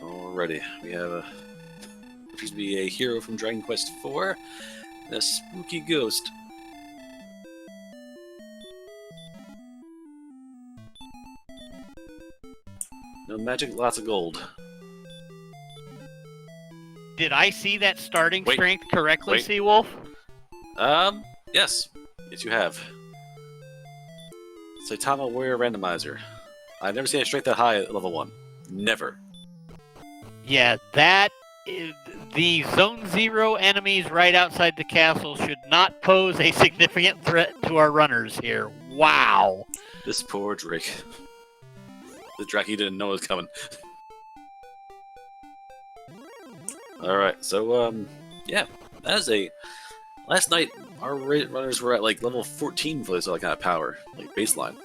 Alrighty, we have a appears to be a hero from Dragon Quest IV, and a spooky ghost. No magic, lots of gold. Did I see that starting strength correctly, Seawolf? Yes. Yes, you have. Saitama Warrior Randomizer. I've never seen a strength that high at level 1. Never. Yeah, that is, the Zone 0 enemies right outside the castle should not pose a significant threat to our runners here. Wow. This poor Drake. The Drake, he didn't know it was coming. Alright, so, yeah. That is a... Last night, our runners were at, like, level 14 for this kind of power, like, baseline.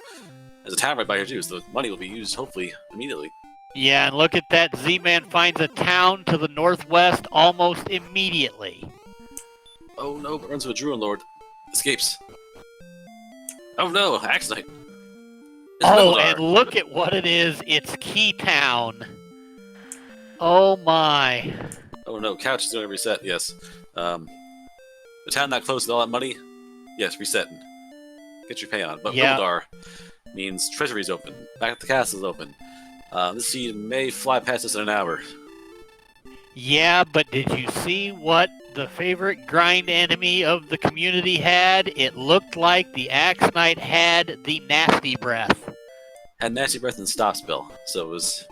There's a town right by here, too, so the money will be used, hopefully, immediately. Yeah, and look at that. Z-Man finds a town to the northwest almost immediately. Oh no, but runs with a Druid Lord. Escapes. Oh no, Axe Knight. Oh, and look at what it is. It's Keytown. Oh my. Oh no, Couch is going to reset, yes. The town not close with all that money? Yes, resetting. Get your pay on. But Rildar means treasury's open. Back at the castle's open. This seed may fly past us in an hour. Yeah, but did you see what the favorite grind enemy of the community had? It looked like the Axe Knight had the Nasty Breath. Had Nasty Breath and Stop Spell, so it was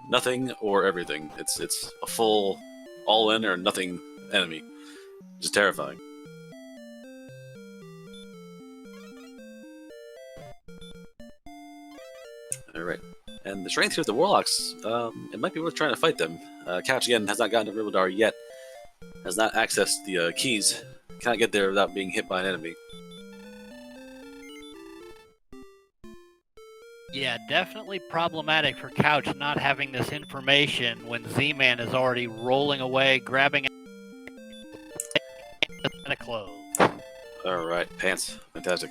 nothing or everything. It's a full all-in or nothing enemy. Just terrifying. Alright. And the strength here with the Warlocks, it might be worth trying to fight them. Couch, again, has not gotten to Rivaldar yet. Has not accessed the keys. Cannot get there without being hit by an enemy. Yeah, definitely problematic for Couch not having this information when Z-Man is already rolling away, grabbing a clothes. Alright, pants. Fantastic.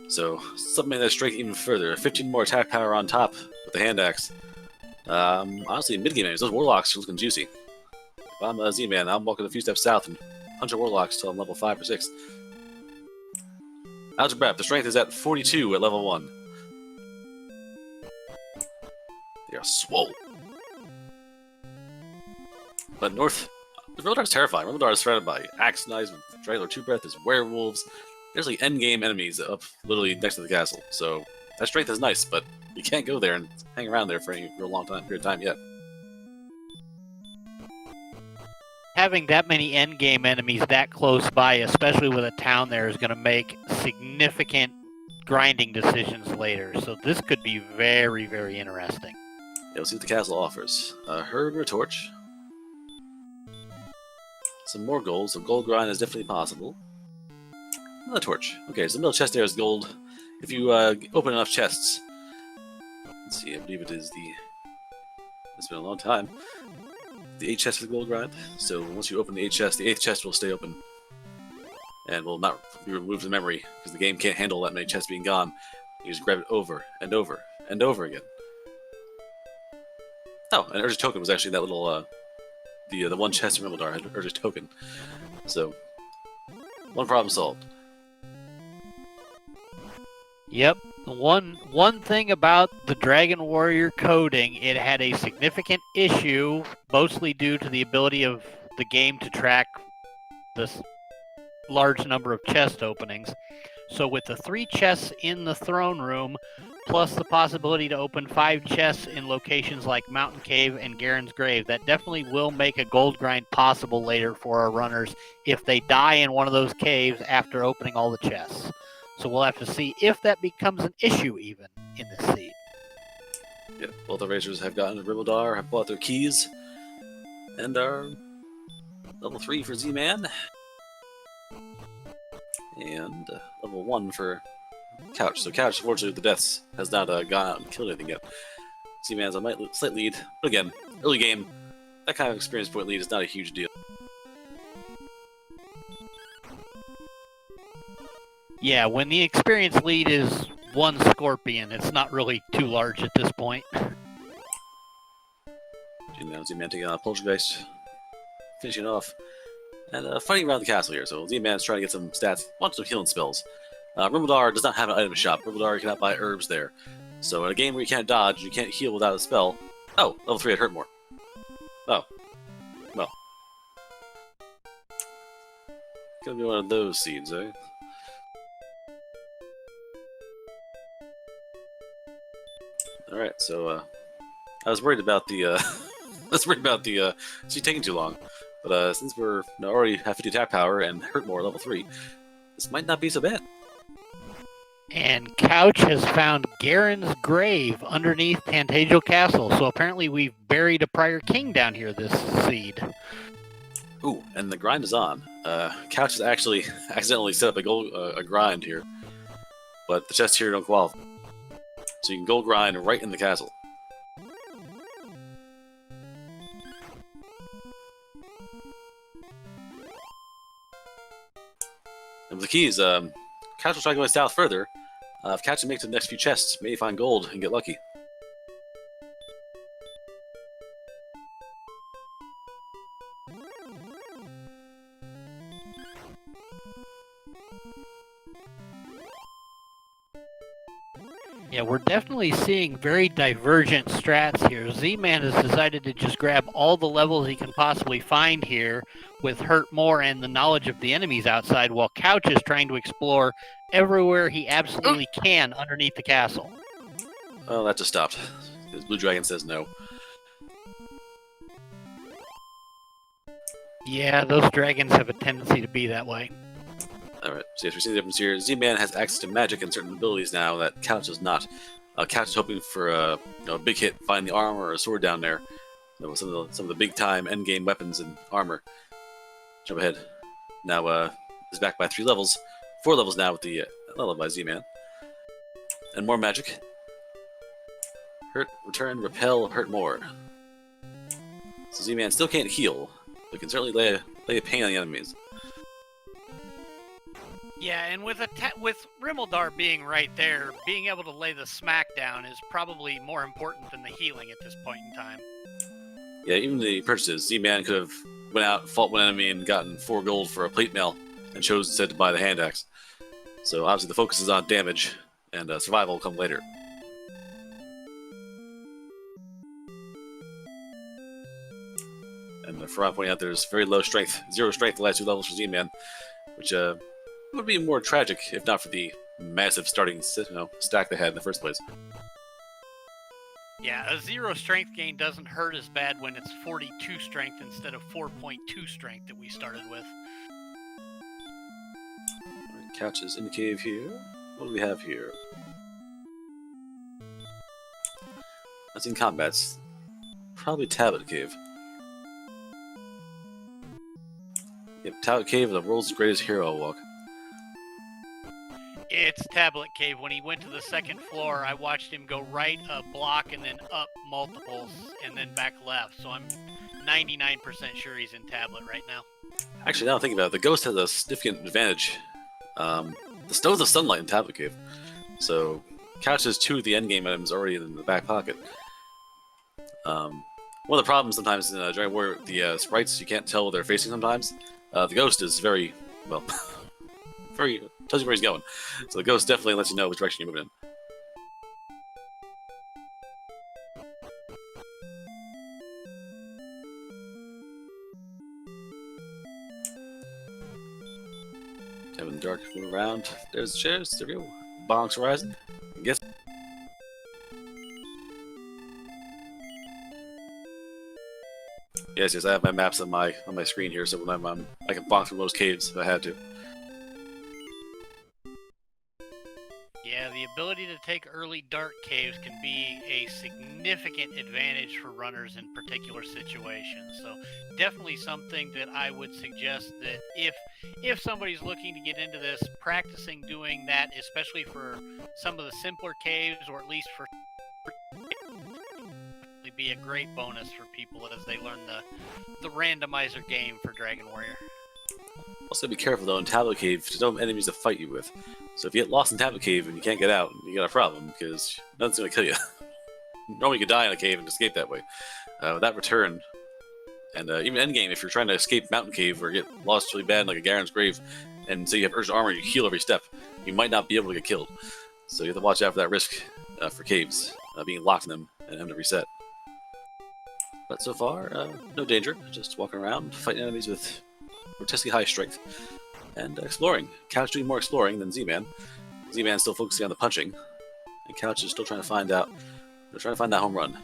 So, supplement that strength even further. 15 more attack power on top with the hand axe. Honestly, mid-game enemies, those Warlocks are looking juicy. If I'm a Z-Man, I'm walking a few steps south and punch a Warlocks till I'm level 5 or 6. Out of breath, the strength is at 42 at level 1. They are swole. But north, Rildar's terrifying. Rildar is surrounded by Axe Knights with Dragler 2 Breath, there's werewolves. There's like endgame enemies up literally next to the castle. So that strength is nice, but you can't go there and hang around there for any real long period of time yet. Having that many endgame enemies that close by, especially with a town there, is going to make significant grinding decisions later. So this could be very, very interesting. Yeah, we'll see what the castle offers. A herd or a torch. Some more gold, so gold grind is definitely possible. Another torch. Okay, so the middle chest there is gold. If you open enough chests, let's see, I believe it is the... It's been a long time. The 8 chest for the gold grind. So once you open the 8 chest, the 8th chest will stay open. And will not be removed from memory, because the game can't handle that many chests being gone. You just grab it over, and over, and over again. Oh, and Urge's Token was actually that little, the one chest in Rivaldar had Urge's Token. So, one problem solved. Yep. One thing about the Dragon Warrior coding, it had a significant issue, mostly due to the ability of the game to track this large number of chest openings. So with the 3 chests in the throne room, plus the possibility to open 5 chests in locations like Mountain Cave and Garen's Grave, that definitely will make a gold grind possible later for our runners if they die in one of those caves after opening all the chests. So we'll have to see if that becomes an issue even in this seed. Yeah, both the Racers have gotten to Rivaldar, have bought their keys, and are level 3 for Z-Man. And level 1 for Couch. So Couch, fortunately, with the deaths, has not gone out and killed anything yet. Z-Man's a slight lead, but again, early game, that kind of experience point lead is not a huge deal. Yeah, when the experience lead is 1 Scorpion, it's not really too large at this point. You know, Z-Man taking on a Poltergeist, finishing it off, and fighting around the castle here. So Z-Man's trying to get some stats, wants some healing spells. Rimbledar does not have an item shop. Rimbledar cannot buy herbs there. So in a game where you can't dodge, you can't heal without a spell. Oh, level 3 I'd hurt more. Oh. Well. Gonna be one of those seeds, eh? Alright, so, I was worried about the, she's taking too long. But, since we're already have 50 attack power and hurt more level 3, this might not be so bad. And Couch has found Garen's grave underneath Tantagel Castle, so apparently we've buried a prior king down here this seed. Ooh, and the grind is on. Couch has actually accidentally set up a grind here, but the chests here don't qualify. So you can gold grind right in the castle. And with the keys, Couch will try going south further. If Couch makes the next few chests, maybe find gold and get lucky. Yeah, we're definitely seeing very divergent strats here. Z-Man has decided to just grab all the levels he can possibly find here with Hurt More and the knowledge of the enemies outside, while Couch is trying to explore everywhere he absolutely can underneath the castle. Well, that just stopped. Because Blue Dragon says no. Yeah, those dragons have a tendency to be that way. Alright, so yes, we see the difference here. Z-Man has access to magic and certain abilities now that Couch does not. Couch is hoping for a big hit, find the armor or a sword down there. Some of the big time end game weapons and armor. Jump ahead. Now is back by 3 levels. 4 levels now with the level by Z-Man. And more magic. Hurt, return, repel, hurt more. So Z-Man still can't heal, but can certainly lay a pain on the enemies. Yeah, and with Rimmildar being right there, being able to lay the smackdown is probably more important than the healing at this point in time. Yeah, even the purchases. Z-Man could have went out, fought one enemy, and gotten 4 gold for a plate mail, and chose instead to buy the hand axe. So obviously the focus is on damage, and survival will come later. And for pointing out, there's very low strength, 0 strength the last 2 levels for Z-Man, which would be more tragic if not for the massive starting stack they had in the first place. Yeah, a 0 strength gain doesn't hurt as bad when it's 42 strength instead of 4.2 strength that we started with. Couch is in the cave here. What do we have here? I've seen combats. Probably Tablet Cave. Yep, Tablet Cave is the world's greatest hero walk. It's Tablet Cave. When he went to the 2nd floor, I watched him go right a block and then up multiples and then back left. So I'm 99% sure he's in Tablet right now. Actually, now thinking about it, the Ghost has a significant advantage. The Stones of Sunlight in Tablet Cave. So, Couch has 2 of the endgame items already in the back pocket. One of the problems sometimes in Dragon Warrior, the sprites, you can't tell what they're facing sometimes. The Ghost is very, well, tells you where he's going. So the Ghost definitely lets you know which direction you're moving in. Kevin Dark moving around. There's the chairs. There we go. Bonks Horizon. Guess. Yes, I have my maps on my screen here, so when I can bonk through those caves if I had to. Yeah, the ability to take early dark caves can be a significant advantage for runners in particular situations. So definitely something that I would suggest that if somebody's looking to get into this, practicing doing that, especially for some of the simpler caves, or at least for be a great bonus for people as they learn the randomizer game for Dragon Warrior. Also, be careful though in Tablet Cave. There's no enemies to fight you with. So if you get lost in Tablet Cave and you can't get out, you got a problem because nothing's gonna kill you. Normally you could die in a cave and escape that way. That return, and even endgame, if you're trying to escape Mountain Cave or get lost really bad, like a Garen's Grave, and say you have urgent armor, you heal every step, you might not be able to get killed. So you have to watch out for that risk for caves, being locked in them and having to reset. But so far, no danger. Just walking around, fighting enemies with grotesquely high strength, and exploring. Couch doing more exploring than Z-Man. Z-Man's still focusing on the punching, and Couch is still trying to find out. They're trying to find that home run.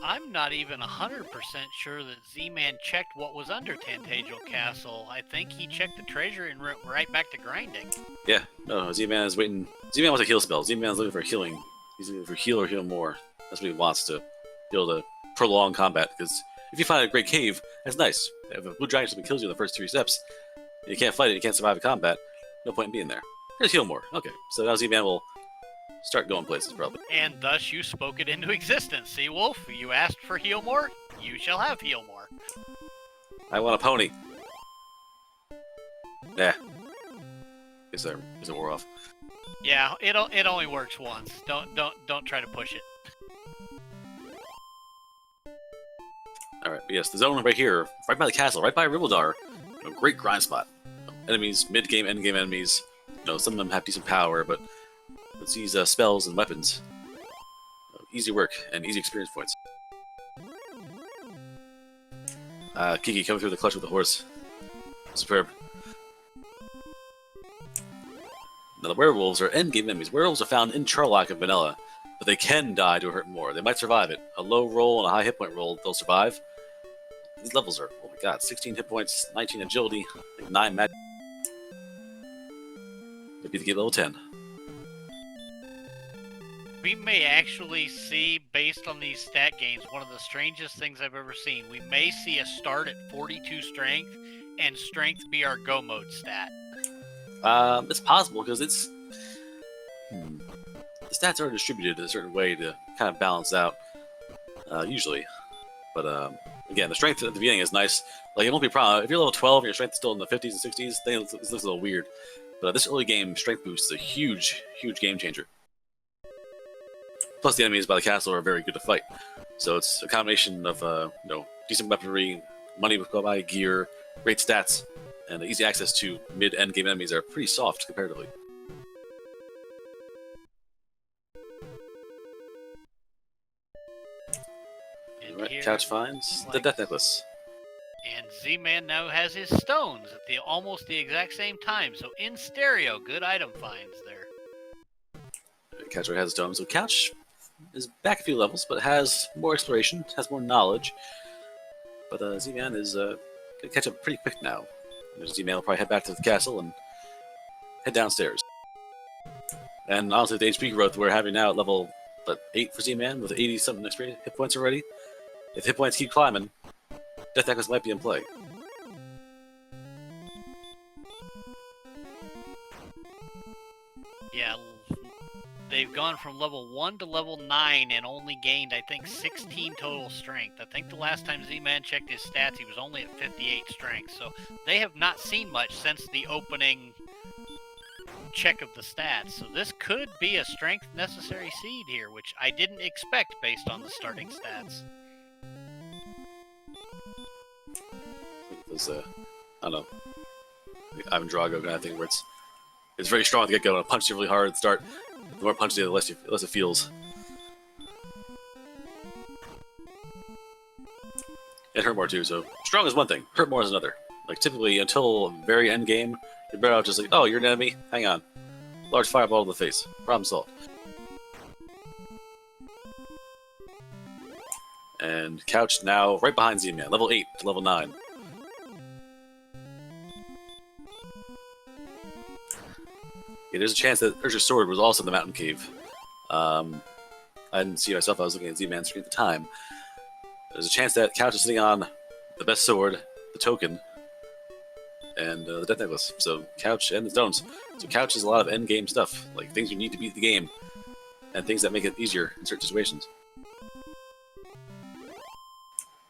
I'm not even 100% sure that Z-Man checked what was under Tantagel Castle. I think he checked the treasure and went right back to grinding. Yeah, no, Z-Man is waiting. Z-Man wants a heal spell. Z-Man's looking for healing. He's looking for heal or heal more. That's what he wants, to be able to prolong combat. Because if you find a great cave, that's nice. If a blue giant just kills you in the first 3 steps, and you can't fight it, you can't survive the combat, no point in being there. Just heal more. Okay, so now Z-Man will start going places, probably. And thus you spoke it into existence. See, Wolf, you asked for heal more, you shall have heal more. I want a pony. Nah. Guess it wore off. Yeah, it only works once. Don't try to push it. Alright, but yes, the zone right here, right by the castle, right by Ribaldar, great grind spot. Enemies, mid-game, end-game enemies, some of them have decent power, but let's use spells and weapons. Easy work and easy experience points. Kiki coming through the clutch with the horse. Superb. Now the werewolves are endgame enemies. Werewolves are found in Charlock and Vanilla, but they can die to hurt more. They might survive it. A low roll and a high hit point roll, they'll survive. These levels are, oh my god, 16 hit points, 19 agility, like 9 magic. Maybe to get level 10. We may actually see, based on these stat gains, one of the strangest things I've ever seen. We may see a start at 42 strength, and strength be our go mode stat. It's possible, because it's... The stats are distributed in a certain way to kind of balance out, usually. But, again, the strength at the beginning is nice. Like, it won't be a problem. If you're level 12 and your strength is still in the 50s and 60s, then it looks a little weird. But this early game strength boost is a huge, huge game changer. Plus, the enemies by the castle are very good to fight. So it's a combination of, decent weaponry, money with buy gear, great stats, and easy access to mid-end game enemies are pretty soft comparatively. Alright, Couch finds the Death Necklace. And Z-Man now has his stones at almost the exact same time, so in stereo, good item finds there. Couch already has a stone, so Couch is back a few levels, but has more exploration, has more knowledge. But Z-Man is going to catch up pretty quick now. Z-Man will probably head back to the castle and head downstairs. And honestly, the HP growth we're having now at level 8 for Z-Man, with 80-something experience hit points already. If hit points keep climbing, Death Necklace might be in play. Yeah, they've gone from level 1 to level 9 and only gained, I think, 16 total strength. I think the last time Z-Man checked his stats, he was only at 58 strength. So they have not seen much since the opening check of the stats. So this could be a strength necessary seed here, which I didn't expect based on the starting stats. I don't know, Ivan Drago kind of thing, where it's very strong to get going. Punch you really hard at the start. The more punch you, the less it feels. It hurt more too. So strong is one thing, hurt more is another. Like typically, until very end game, you're better off just like, oh, you're an enemy. Hang on, large fireball to the face. Problem solved. And Couch now right behind Z-Man, level 8 to level 9. Yeah, there's a chance that Urza's sword was also in the mountain cave. I didn't see it myself, I was looking at Z-Man's screen at the time. There's a chance that Couch is sitting on the best sword, the token, and the Death Necklace. So Couch and the stones. So Couch is a lot of end-game stuff, like things you need to beat the game, and things that make it easier in certain situations.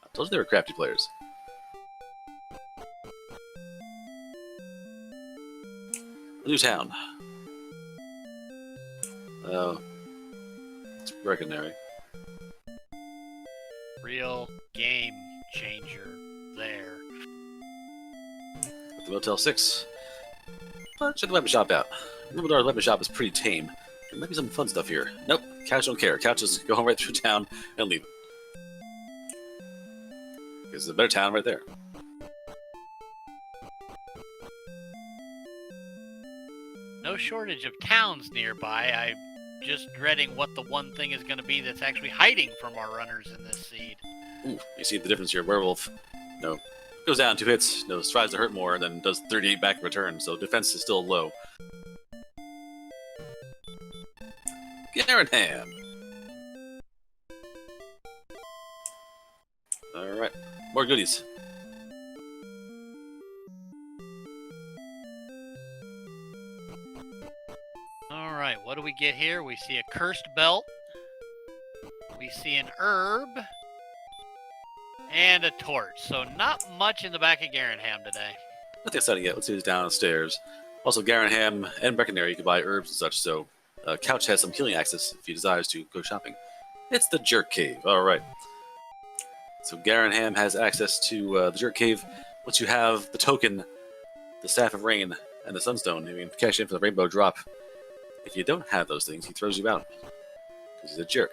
I told you they were crafty players. New town. Breckenary. Real game changer there. At the Motel 6. But check the weapon shop out. Remember, our weapon shop is pretty tame. There might be some fun stuff here. Nope, Couch don't care. Couch just go right through town and leave. Because there's a better town right there. No shortage of towns nearby. I'm just dreading what the one thing is going to be that's actually hiding from our runners in this seed. Ooh, you see the difference here. Werewolf, goes down 2 hits, strives to hurt more, and then does 38 back in return, so defense is still low. Garanham! Alright, more goodies. Alright, what do we get here? We see a cursed belt. We see an herb. And a torch. So not much in the back of Garanham today. Nothing exciting yet. Let's see who's downstairs. Also, Garanham and Breckenary, you can buy herbs and such, so Couch has some healing access if he desires to go shopping. It's the Jerk Cave. Alright. So Garanham has access to the Jerk Cave. Once you have the token, the Staff of Rain, and the Sunstone, you can cash in for the Rainbow Drop. If you don't have those things, he throws you out. Because he's a jerk.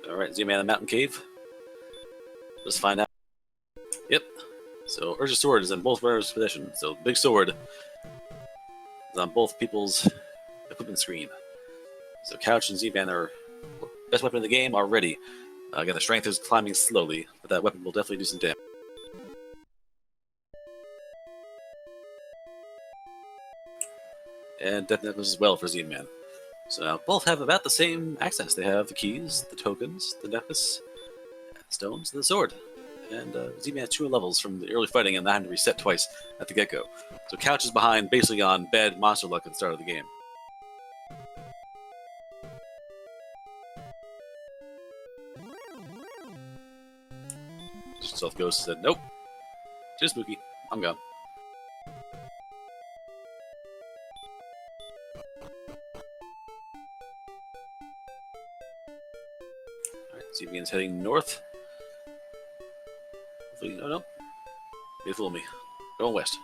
Alright, ZMan the Mountain Cave. Let's find out. Yep. So Urza's sword is in both runners' possession. So big sword is on both people's equipment screen. So Couch and ZMan are best weapon in the game already. Again, the strength is climbing slowly, but that weapon will definitely do some damage. And death necklace as well for ZMan. So now both have about the same access. They have the keys, the tokens, the necklace, stones, and the sword. And ZMan has 2 levels from the early fighting and not having to reset twice at the get-go. So Couch is behind basically on bad monster luck at the start of the game. Stealth Ghost said, nope. Too spooky. I'm gone. ZMan's heading north. Hopefully, no. They fool me. Going west.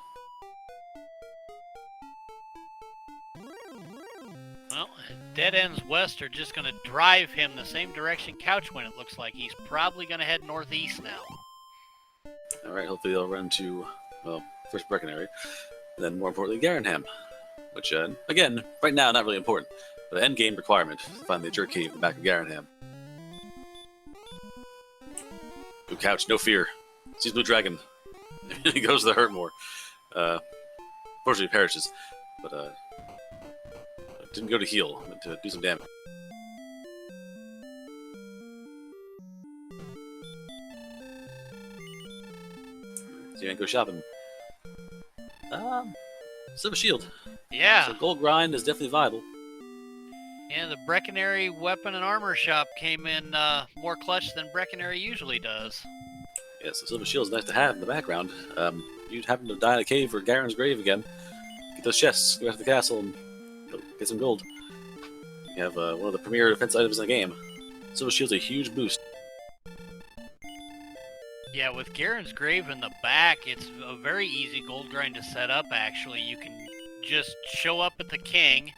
Well, dead ends west are just going to drive him the same direction Couch went, it looks like. He's probably going to head northeast now. Alright, hopefully they'll run to, well, first Breckenary, and then more importantly, Garanham. Which, again, right now, not really important, but an endgame requirement to find the Jerk Cave in the back of Garanham. Blue Couch, no fear. Sees Blue Dragon. He goes to the hurt more. Fortunately, perishes, but didn't go to heal, but to do some damage. So you can go shopping. Silver Shield. Yeah. So gold grind is definitely viable. Yeah, the Breckenary Weapon and Armor Shop came in more clutch than Breckenary usually does. Yeah, so Silver Shield is nice to have in the background. You'd happen to die in a cave or Garen's grave again. Get those chests, go back to the castle, and get some gold. You have one of the premier defense items in the game. Silver Shield's a huge boost. Yeah, with Garen's grave in the back, it's a very easy gold grind to set up, actually. You can just show up at the king.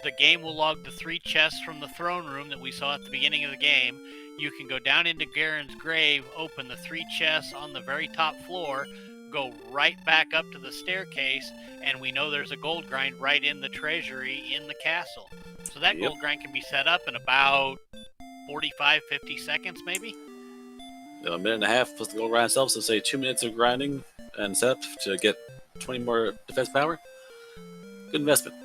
The game will log the 3 chests from the throne room that we saw at the beginning of the game. You can go down into Garen's grave, open the 3 chests on the very top floor, go right back up to the staircase, and we know there's a gold grind right in the treasury in the castle. So that gold grind can be set up in about 45-50 seconds, maybe? A minute and a half plus the gold grind itself, so say 2 minutes of grinding and setup to get 20 more defense power. Good investment.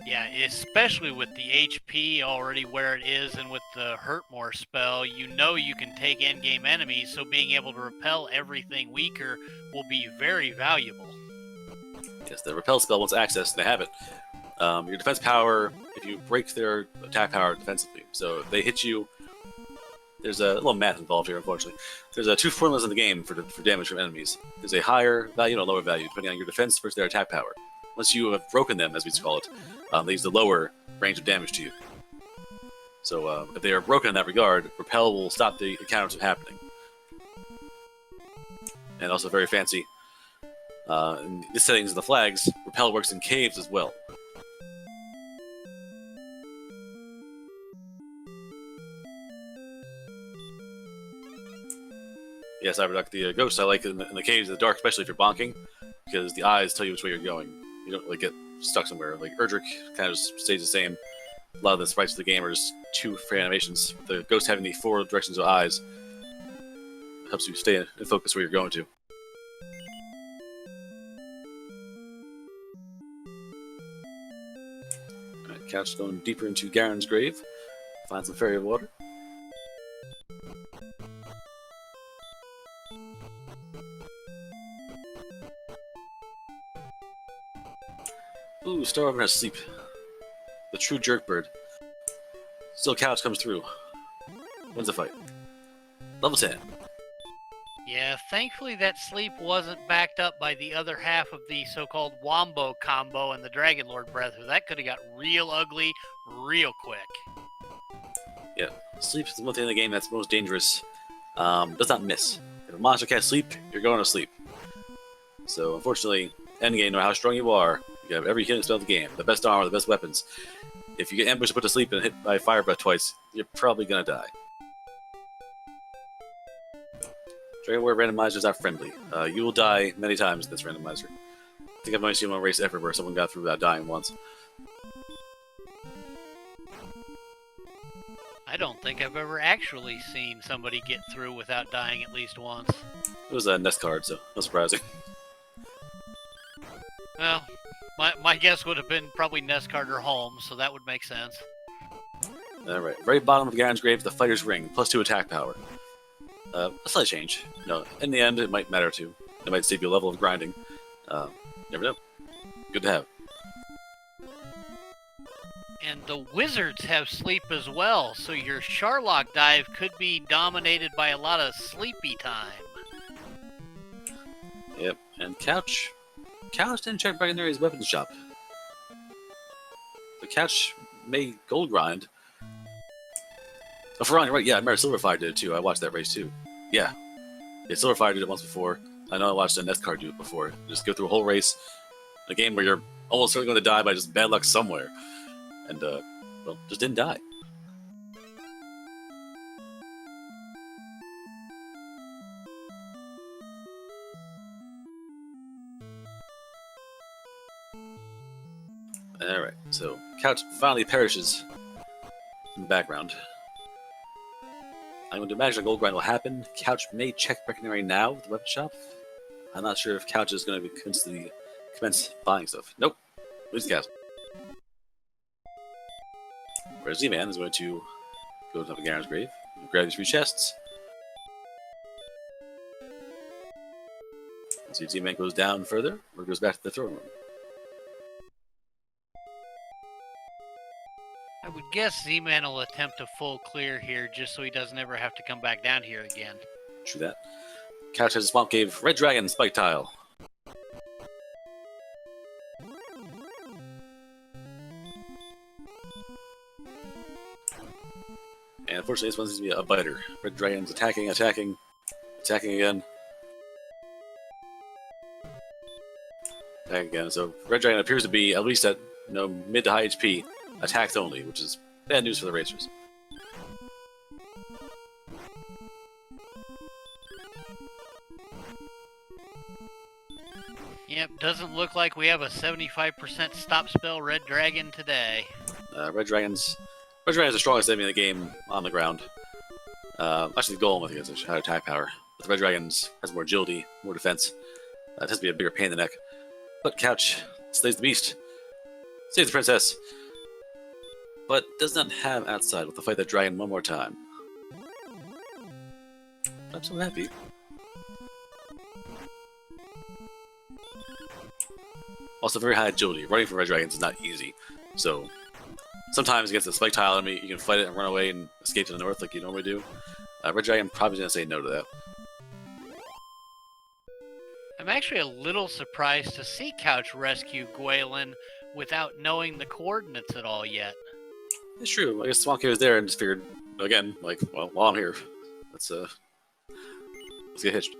Yeah, especially with the HP already where it is and with the Hurt More spell, you know you can take endgame enemies, so being able to repel everything weaker will be very valuable. Yes, the repel spell, once accessed, they have it. Your defense power, if you break their attack power defensively, so if they hit you, there's a little math involved here, unfortunately. There's two formulas in the game for damage from enemies. There's a higher value and a lower value, depending on your defense versus their attack power. Once you have broken them, as we call it, they use the lower range of damage to you. So if they are broken in that regard, Repel will stop the encounters from happening. And also very fancy. In this settings of the flags, Repel works in caves as well. Yes, Cyberduck, the ghosts I like in the caves in the dark, especially if you're bonking, because the eyes tell you which way you're going. You don't like get stuck somewhere. Like Erdrick kind of just stays the same. A lot of the sprites of the game are just two free animations. The ghost having the 4 directions of eyes helps you stay in focus where you're going to. Alright, Couch going deeper into Garen's grave. Find some fairy water. Ooh, Star Over has sleep. The true jerkbird. Still Couch comes through. Wins the fight. Level 10. Yeah, thankfully that sleep wasn't backed up by the other half of the so-called Wombo combo and the Dragon Lord Breath, or that could have got real ugly real quick. Yeah, sleep is the one thing in the game that's most dangerous. Does not miss. If a monster can't sleep, you're going to sleep. So, unfortunately, endgame, no matter how strong you are, you have every healing spell in the game, the best armor, the best weapons. If you get ambushed and put to sleep and hit by fire breath twice, you're probably gonna die. Dragon Warrior randomizers are friendly. You will die many times in this randomizer. I think I've only seen one race ever where someone got through without dying once. I don't think I've ever actually seen somebody get through without dying at least once. It was a nest card, so no surprising. Well, my guess would have been probably Nest Carter Holmes, so that would make sense. Alright, very bottom of Garen's grave, the Fighter's Ring, +2 attack power. A slight change. No, in the end, it might matter too. It might save you a level of grinding. Never know. Good to have. And the wizards have sleep as well, so your Sharlock dive could be dominated by a lot of sleepy time. Yep, and Couch didn't check back in there his weapons shop. The Couch made gold grind. Oh, for on, you're right, yeah, I remember Silverfire did it too. I watched that race too. Yeah, Silverfire did it once before. I know I watched a Nest card do it before. Just go through a whole race, a game where you're almost certainly going to die by just bad luck somewhere. And, well, just didn't die. Alright, so Couch finally perishes in the background. I'm going to imagine a gold grind will happen. Couch may check Breckenary now with the weapon shop. I'm not sure if Couch is going to be commence buying stuff. Nope. Lose the castle. Whereas Z-Man is going to go to Garen's grave, grab these 3 chests. And see Z-Man goes down further, or goes back to the throne room. I would guess Z-Man will attempt a full clear here just so he doesn't ever have to come back down here again. True that. Couch has a Swamp Cave Red Dragon Spike Tile. And unfortunately, this one seems to be a biter. Red Dragon's attacking again. Attacking again. So Red Dragon appears to be at least at mid to high HP, attacks only, which is bad news for the racers. Yep, doesn't look like we have a 75% stop spell Red Dragon today. Red Dragon's the strongest enemy in the game on the ground. Actually, the Golem, I think, has a higher attack power. But the Red Dragons has more agility, more defense. It has to be a bigger pain in the neck. But Couch slays the beast. Saves the princess. But does not have outside. We'll have to fight that dragon one more time. I'm so happy. Also, very high agility. Running from Red Dragons is not easy. So, sometimes against the spike tile enemy, you can fight it and run away and escape to the north like you normally do. Red Dragon probably gonna say no to that. I'm actually a little surprised to see Couch rescue Gwalen without knowing the coordinates at all yet. It's true. I guess Swamp Cave was there and just figured, again, like, well, while I'm here, let's get hitched.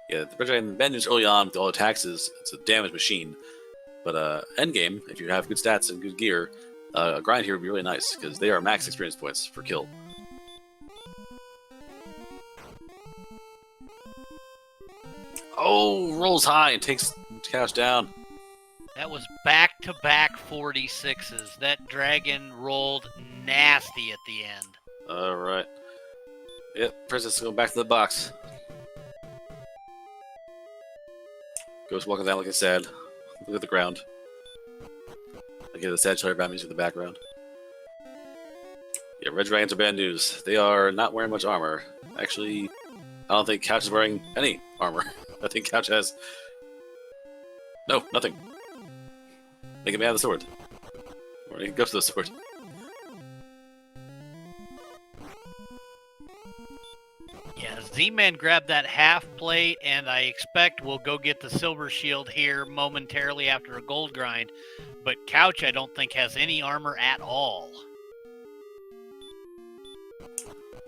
Yeah, the Red Dragon bad news early on with all attacks is it's a damage machine. But endgame, if you have good stats and good gear, a grind here would be really nice because they are max experience points for kill. Oh, rolls high and takes Couch down. That was back-to-back 46s. That dragon rolled nasty at the end. Alright. Yep, Princess going back to the box. Ghost walking down looking sad. Look at the ground. I get the sad Charlie Brown music in the background. Yeah, Red Dragons are bad news. They are not wearing much armor. Actually, I don't think Couch is wearing any armor. I think Couch has... No, nothing. Make him have the sword. Or he can go to the sword. Yeah, Z-Man grabbed that half plate, and I expect we'll go get the silver shield here momentarily after a gold grind. But Couch, I don't think, has any armor at all.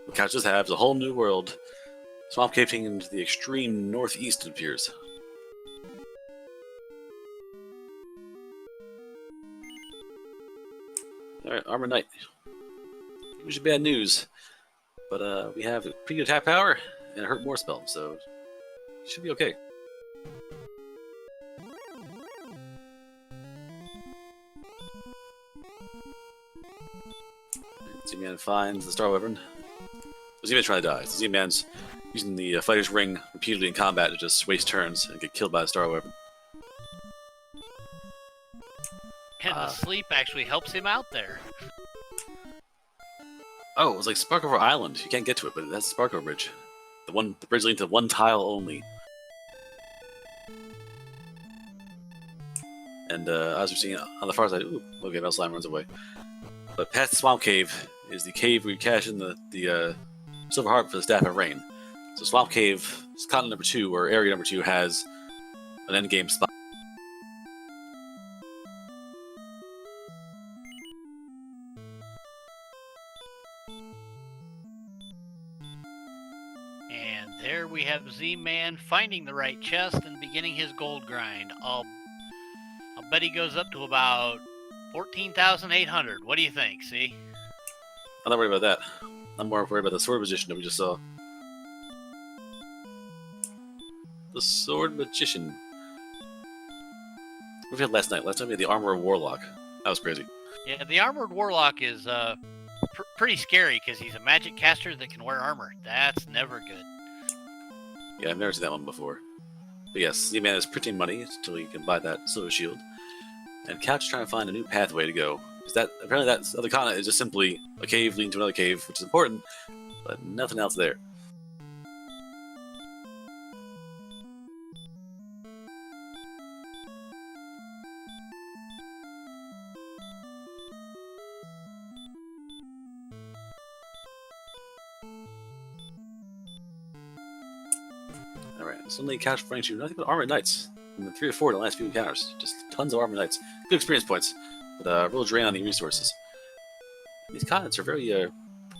What Couch does have is a whole new world. Swamp Cave taking into the extreme northeast, it appears. Alright, Armor Knight. Usually bad news. But we have pretty good attack power and a hurt more spell, so it should be okay. Z-Man finds the Star Wyvern. Z-Man's trying to die. So Z-Man's using the Fighter's Ring repeatedly in combat to just waste turns and get killed by the Star Wyvern. And the sleep actually helps him out there. Oh, it was like Sparkover Island. You can't get to it, but that's the Sparkover Bridge. The bridge leading to one tile only. And as we're seeing on the far side, ooh, okay, that slime runs away. But past the Swamp Cave is the cave where you cash in the Silver Heart for the Staff of Rain. So Swamp Cave, continent number 2, or area number 2, has an endgame spot. And there we have Z-Man finding the right chest and beginning his gold grind. I'll bet he goes up to about 14,800. What do you think, see? I'm not worried about that. I'm more worried about the sword magician that we just saw. The sword magician. What we had last night? Last time we had the armored warlock. That was crazy. Yeah, the armored warlock is pretty scary because he's a magic caster that can wear armor. That's never good. Yeah, I've never seen that one before. But yes, Z-Man is printing money until he can buy that silver shield. And Couch is trying to find a new pathway to go. Apparently that other continent is just simply a cave leading to another cave, which is important, but nothing else there. Alright, suddenly Couch brings you nothing but Armored Knights. And then 3 or 4 in the last few encounters. Just tons of Armored Knights. Good experience points, but real drain on the resources. These continents are very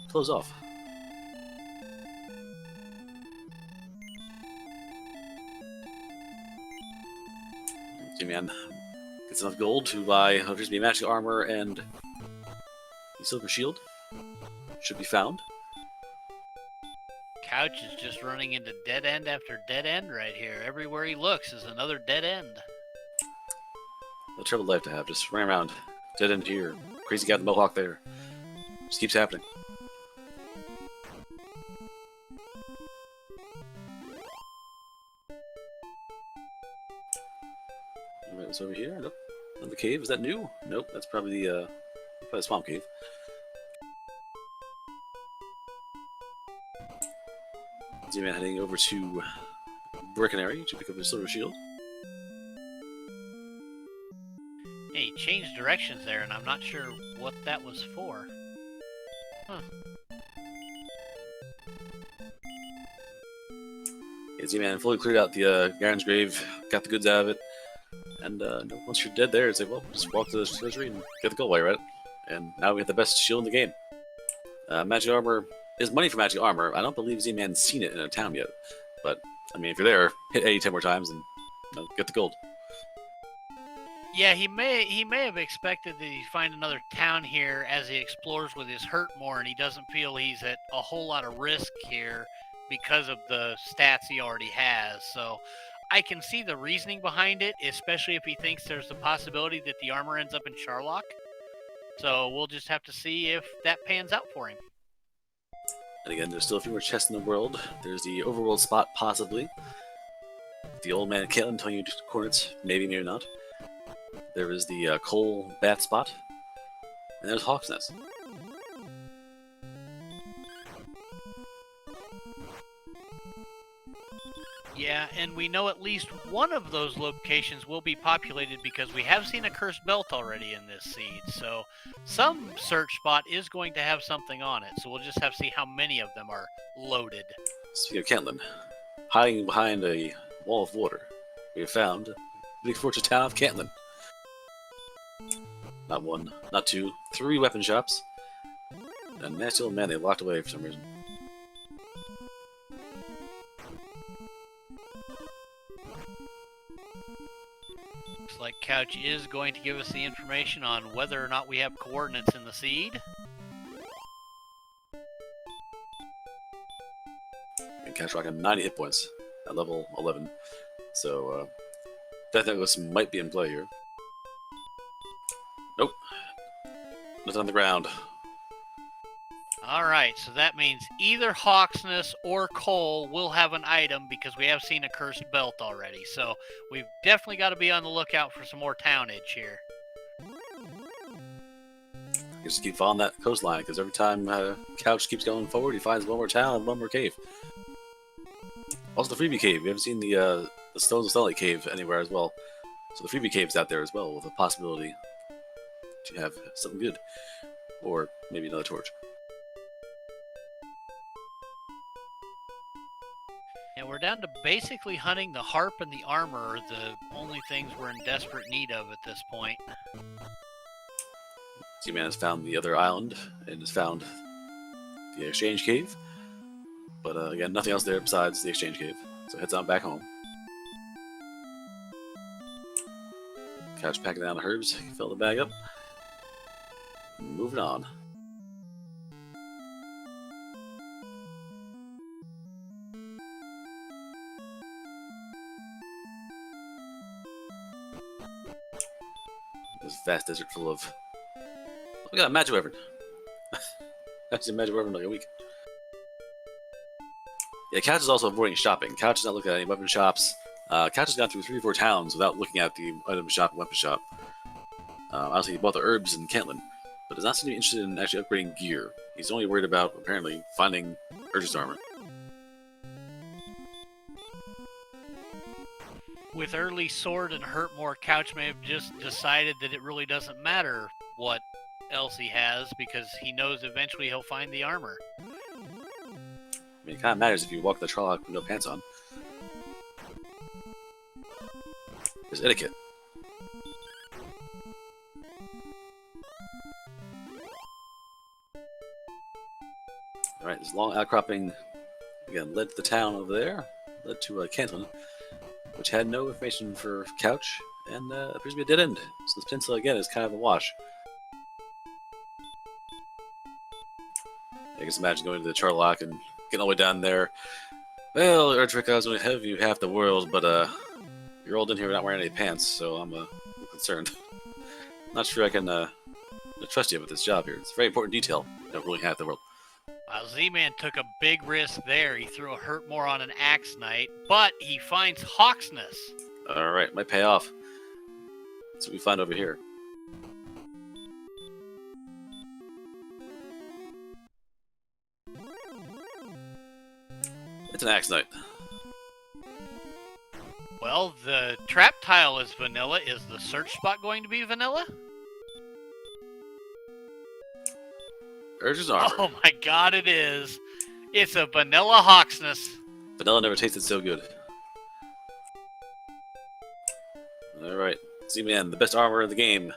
closed off. Z-Man gets enough gold to buy just be magic armor and the silver shield. Should be found. Couch is just running into dead end after dead end right here. Everywhere he looks is another dead end. A troubled life to have, just running around. Dead end here, crazy guy with the mohawk there. Just keeps happening. Alright, what's over here? Nope. Another cave, is that new? Nope, that's probably the swamp cave. Z-Man heading over to Brickenary to pick up his silver shield. Hey, he changed directions there, and I'm not sure what that was for. Huh. Yeah, Z-Man fully cleared out the Garen's grave, got the goods out of it, and once you're dead there, it's like, well, just walk to the treasury and get the gold while you're at it. And now we have the best shield in the game. Magic armor is money for magic armor. I don't believe Z-Man's seen it in a town yet, but I mean, if you're there, hit A 10 more times and get the gold. Yeah, he may have expected that he'd find another town here as he explores with his hurt more, and he doesn't feel he's at a whole lot of risk here because of the stats he already has. So I can see the reasoning behind it, especially if he thinks there's the possibility that the armor ends up in Charlock. So we'll just have to see if that pans out for him. And again, there's still a few more chests in the world. There's the overworld spot, possibly. The old man Caitlin telling you coordinates, maybe, maybe not. There is the coal bat spot. And there's Hawk's Nest. Yeah, and we know at least one of those locations will be populated because we have seen a cursed belt already in this seed. So some search spot is going to have something on it. So we'll just have to see how many of them are loaded. Speaking of Caitlin, hiding behind a wall of water, we have found the big fortress town of Caitlin. Not one, not two, 3 weapon shops. And nasty old man they locked away for some reason. Looks like Couch is going to give us the information on whether or not we have coordinates in the seed. And Couch rocking 90 hit points at level 11. So, Death Necklace might be in play here. Nope. Nothing on the ground. Alright, so that means either Hawksness or Cole will have an item because we have seen a cursed belt already. So we've definitely got to be on the lookout for some more townage here. You just keep following that coastline because every time Couch keeps going forward, he finds one more town and one more cave. Also, the freebie cave. We haven't seen the Stones of Sully cave anywhere as well. So the freebie cave's out there as well with a possibility to have something good. Or maybe another torch. And we're down to basically hunting the harp and the armor, the only things we're in desperate need of at this point. Z-Man has found the other island and has found the exchange cave. But again, nothing else there besides the exchange cave. So heads on back home. Couch packing down the herbs, fill the bag up. Moving on. This vast desert full of... We got a magic weapon. I've seen magic weapon in like a week. Yeah, Couch is also avoiding shopping. Couch is not looking at any weapon shops. Couch has gone through 3 or 4 towns without looking at the item shop and weapon shop. Obviously, he bought the herbs in Cantlin, but does not seem to be interested in actually upgrading gear. He's only worried about, apparently, finding Urgent's armor. With early sword and Hurtmore, Couch may have just decided that it really doesn't matter what else he has because he knows eventually he'll find the armor. I mean, it kind of matters if you walk the Trolloc with no pants on. There's etiquette. Alright, this long outcropping, again, led to the town over there, led to Cantlin, which had no information for Couch, and appears to be a dead end. So this peninsula, again, is kind of a wash. I guess imagine going to the Charlock and getting all the way down there. Well, Erdrick, I was only have you half the world, but you're all in here without wearing any pants, so I'm a little concerned. Not sure I can trust you with this job here. It's a very important detail. You don't really have the world. Z-Man took a big risk there. He threw a Hurtmore on an Axe Knight, but he finds Hawksness. Alright, might pay off. That's what we find over here. It's an Axe Knight. Well, the trap tile is vanilla. Is the search spot going to be vanilla? Urge's armor. Oh my god, it is. It's a vanilla Hawksness. Vanilla never tasted so good. Alright. Z-Man, the best armor in the game.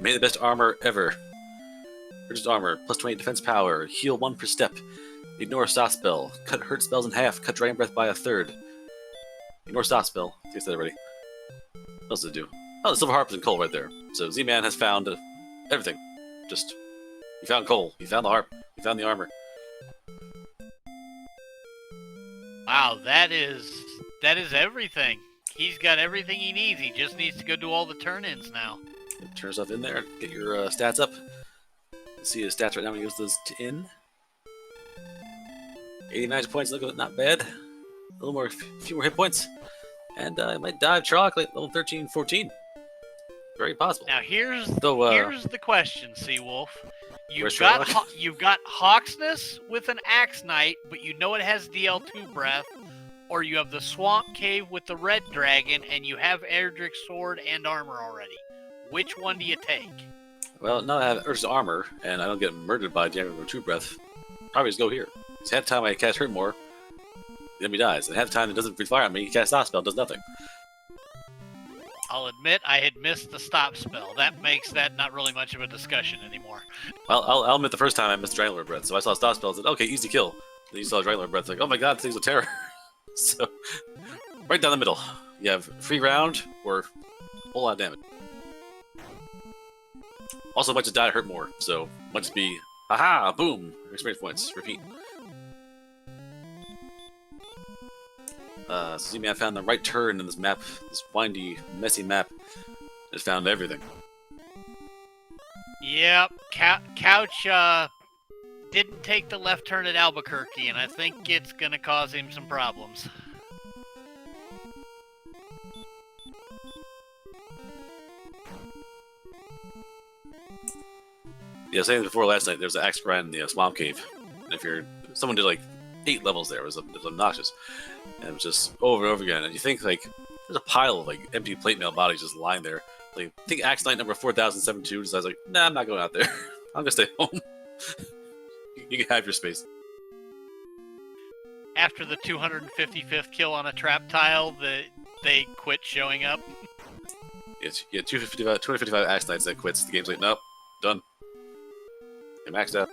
Made the best armor ever. Urge's armor, plus 20 defense power, heal 1 per step, ignore stop spell, cut hurt spells in half, cut dragon breath by a third. Ignore stop spell. I think I said it already. What else did it do? Oh, the silver harp and coal right there. So Z-Man has found everything. Just, he found coal, he found the harp, he found the armor. Wow, that is everything. He's got everything he needs. He just needs to go do all the turn-ins now. Turn stuff in there, get your stats up. See his stats right now when he goes to those in. 89 points, look at it, not bad. A little more, a few more hit points. And I might dive Trolloc like level 13, 14. Very possible. Now here's So, here's the question, Seawolf. You've where's got Sherlock? you've got Hawksness with an Axe Knight, but you know it has DL2 breath, or you have the Swamp Cave with the Red Dragon, and you have Erdrick's sword and armor already. Which one do you take? Well, now I have Urge's armor, and I don't get murdered by Dragon with True Breath. Probably just go here. Because half the time I cast Hurt More, the enemy dies. And half the time it doesn't free fire on me, you cast Stop Spell, does nothing. I'll admit I had missed the stop spell. That makes that not really much of a discussion anymore. Well, I'll admit the first time I missed Dragon Breath, so I saw Stop Spell and said, okay, easy kill. Then you saw Dragon Breath, like, oh my god, this thing's a terror. So, right down the middle. You have free round or a whole lot of damage. Also, might just die hurt more, so might just be, aha, boom, experience points, repeat. So Z-Man found the right turn in this map, this windy, messy map. Just found everything. Yep, Couch didn't take the left turn at Albuquerque, and I think it's going to cause him some problems. Yeah, saying before last night, there was an axe grind in the Swamp Cave. And if you're, someone did like 8 levels there, it was obnoxious. And it was just over and over again. And you think, like, there's a pile of, like, empty plate mail bodies just lying there. Like, I think Axe Knight number 4072 decides, like, nah, I'm not going out there. I'm gonna stay home. You can have your space. After the 255th kill on a trap tile, they quit showing up. Yeah, 255 Axe Knights that quits. The game's like, nope, done. You're maxed out.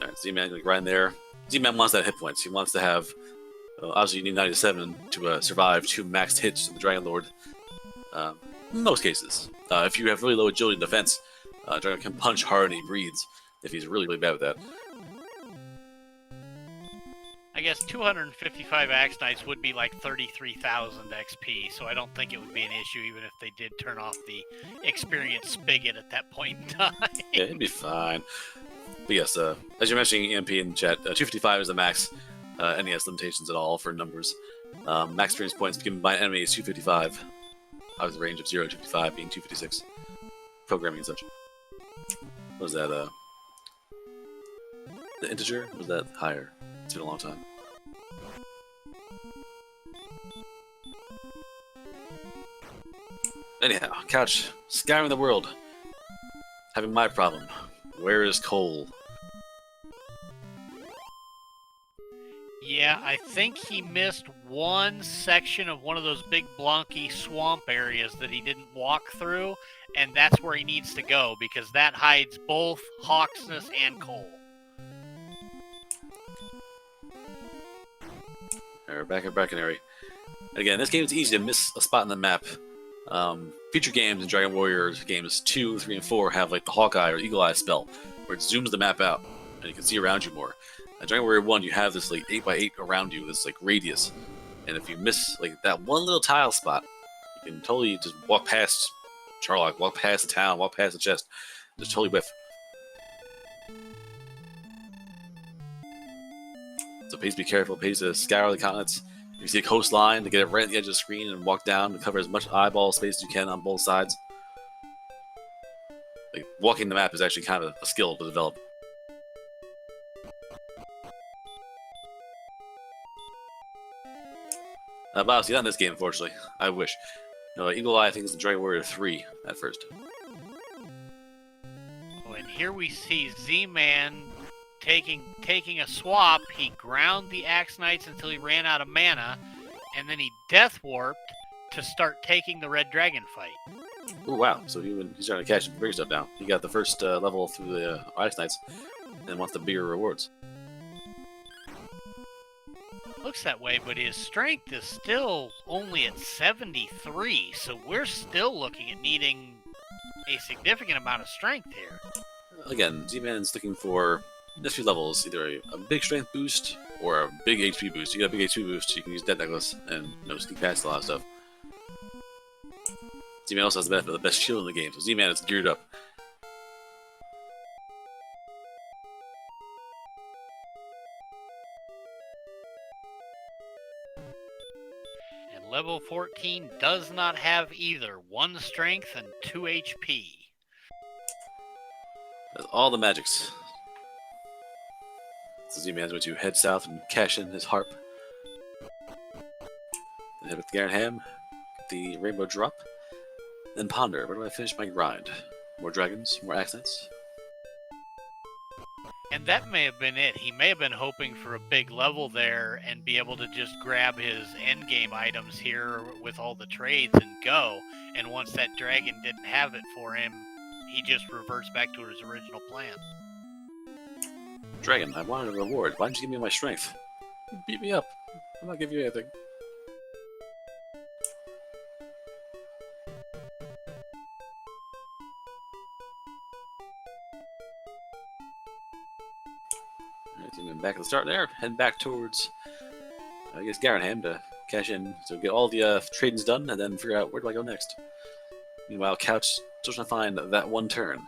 Alright, Z-Man gonna grind there. Z-Man wants that hit points. He wants to have, obviously you need 97 to survive 2 maxed hits from the Dragon Lord. In most cases. If you have really low agility and defense, Dragon can punch hard and he breathes, if he's really, really bad with that. I guess 255 Axe Knights would be like 33,000 XP, so I don't think it would be an issue even if they did turn off the experience spigot at that point in time. Yeah, it'd be fine. But yes, as you're mentioning EMP in chat, 255 is the max. NES limitations at all for numbers. Max experience points given by an enemy is 255. Out of the range of 0 to 255 being 256. Programming and such. What was that, the integer? Or was that higher? It's been a long time. Anyhow, Couch, scouring the world. Having my problem. Where is coal? Yeah, I think he missed one section of one of those big blonky swamp areas that he didn't walk through, and that's where he needs to go, because that hides both Hawksness and coal. We're back at Brackenary. Again, this game is easy to miss a spot on the map. Future games in Dragon Warrior games 2, 3, and 4 have like the Hawkeye or Eagle Eye spell, where it zooms the map out, and you can see around you more. In Dragon Warrior 1, you have this like 8x8 around you, this like radius, and if you miss like that one little tile spot, you can totally just walk past Charlock, walk past the town, walk past the chest, just totally whiff. So please be careful, please scour the continents. If you see a coastline, to get it right at the edge of the screen and walk down to cover as much eyeball space as you can on both sides. Like, walking the map is actually kind of a skill to develop. But obviously not in this game, unfortunately. I wish. No, Eagle Eye, I think, is the Dragon Warrior 3 at first. Oh, and here we see Z-Man taking a swap. He ground the Axe Knights until he ran out of mana, and then he Death Warped to start taking the Red Dragon fight. Oh wow! So he's trying to catch bigger stuff now. He got the first level through the Ice Knights, and wants the bigger rewards. Looks that way, but his strength is still only at 73, so we're still looking at needing a significant amount of strength here. Again, Z-Man's looking for next few levels, either a big strength boost or a big HP boost. You get a big HP boost, you can use Death Necklace and sneak past a lot of stuff. Z-Man also has the benefit of the best shield in the game, so Z-Man is geared up. And level 14 does not have either 1 strength and 2 HP. That's all the magics. So Z-Man's going to head south and cash in his harp. Then head with Garenham, get the rainbow drop. Then ponder, where do I finish my grind? More dragons, more accents? And that may have been it. He may have been hoping for a big level there and be able to just grab his endgame items here with all the trades and go. And once that dragon didn't have it for him, he just reverts back to his original plan. Dragon, I wanted a reward. Why didn't you give me my strength? You beat me up. I'm not giving you anything. Alright, back at the start there. Head back towards, I guess, Garenham to cash in. So get all the tradings done and then figure out where do I go next. Meanwhile, Couch still trying to find that one turn.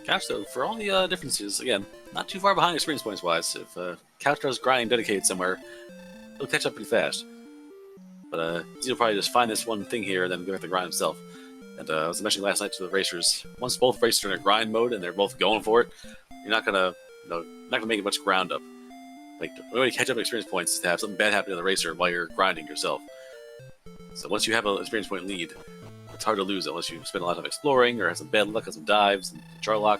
Couch, though, for all the differences, again, not too far behind experience points wise. If Couch does grinding dedicated somewhere, he'll catch up pretty fast. But he'll probably just find this one thing here and then go back to grind himself. And I was mentioning last night to the racers, once both racers are in a grind mode and they're both going for it, you're not gonna, not gonna make much ground up. Like, the only way to catch up experience points is to have something bad happen to the racer while you're grinding yourself. So once you have an experience point lead, it's hard to lose unless you spend a lot of time exploring or have some bad luck on some dives and Charlock.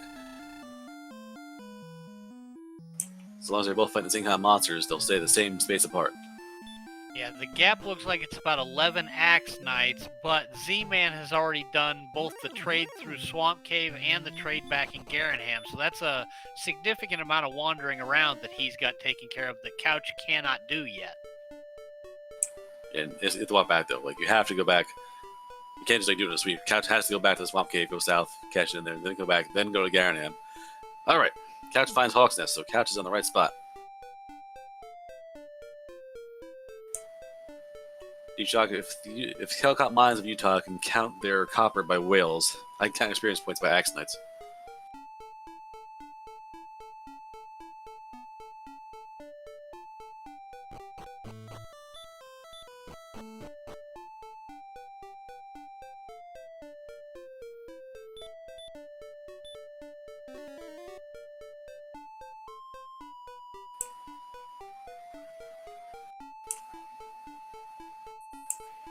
As long as they're both fighting the same kind of monsters, they'll stay the same space apart. Yeah, the gap looks like it's about 11 Axe Knights, but Z-Man has already done both the trade through Swamp Cave and the trade back in Garenham, so that's a significant amount of wandering around that he's got taken care of that Couch cannot do yet. And you have to walk back, though. Like, you have to go back. You can't just like do it in a sweep. Couch has to go back to the Swamp Cave, go south, catch it in there, then go back, then go to Garenham. Alright, Couch finds Hawk's Nest, so Couch is on the right spot. Utah, if Hellcat Mines of Utah can count their copper by whales, I can count experience points by Axe Knights.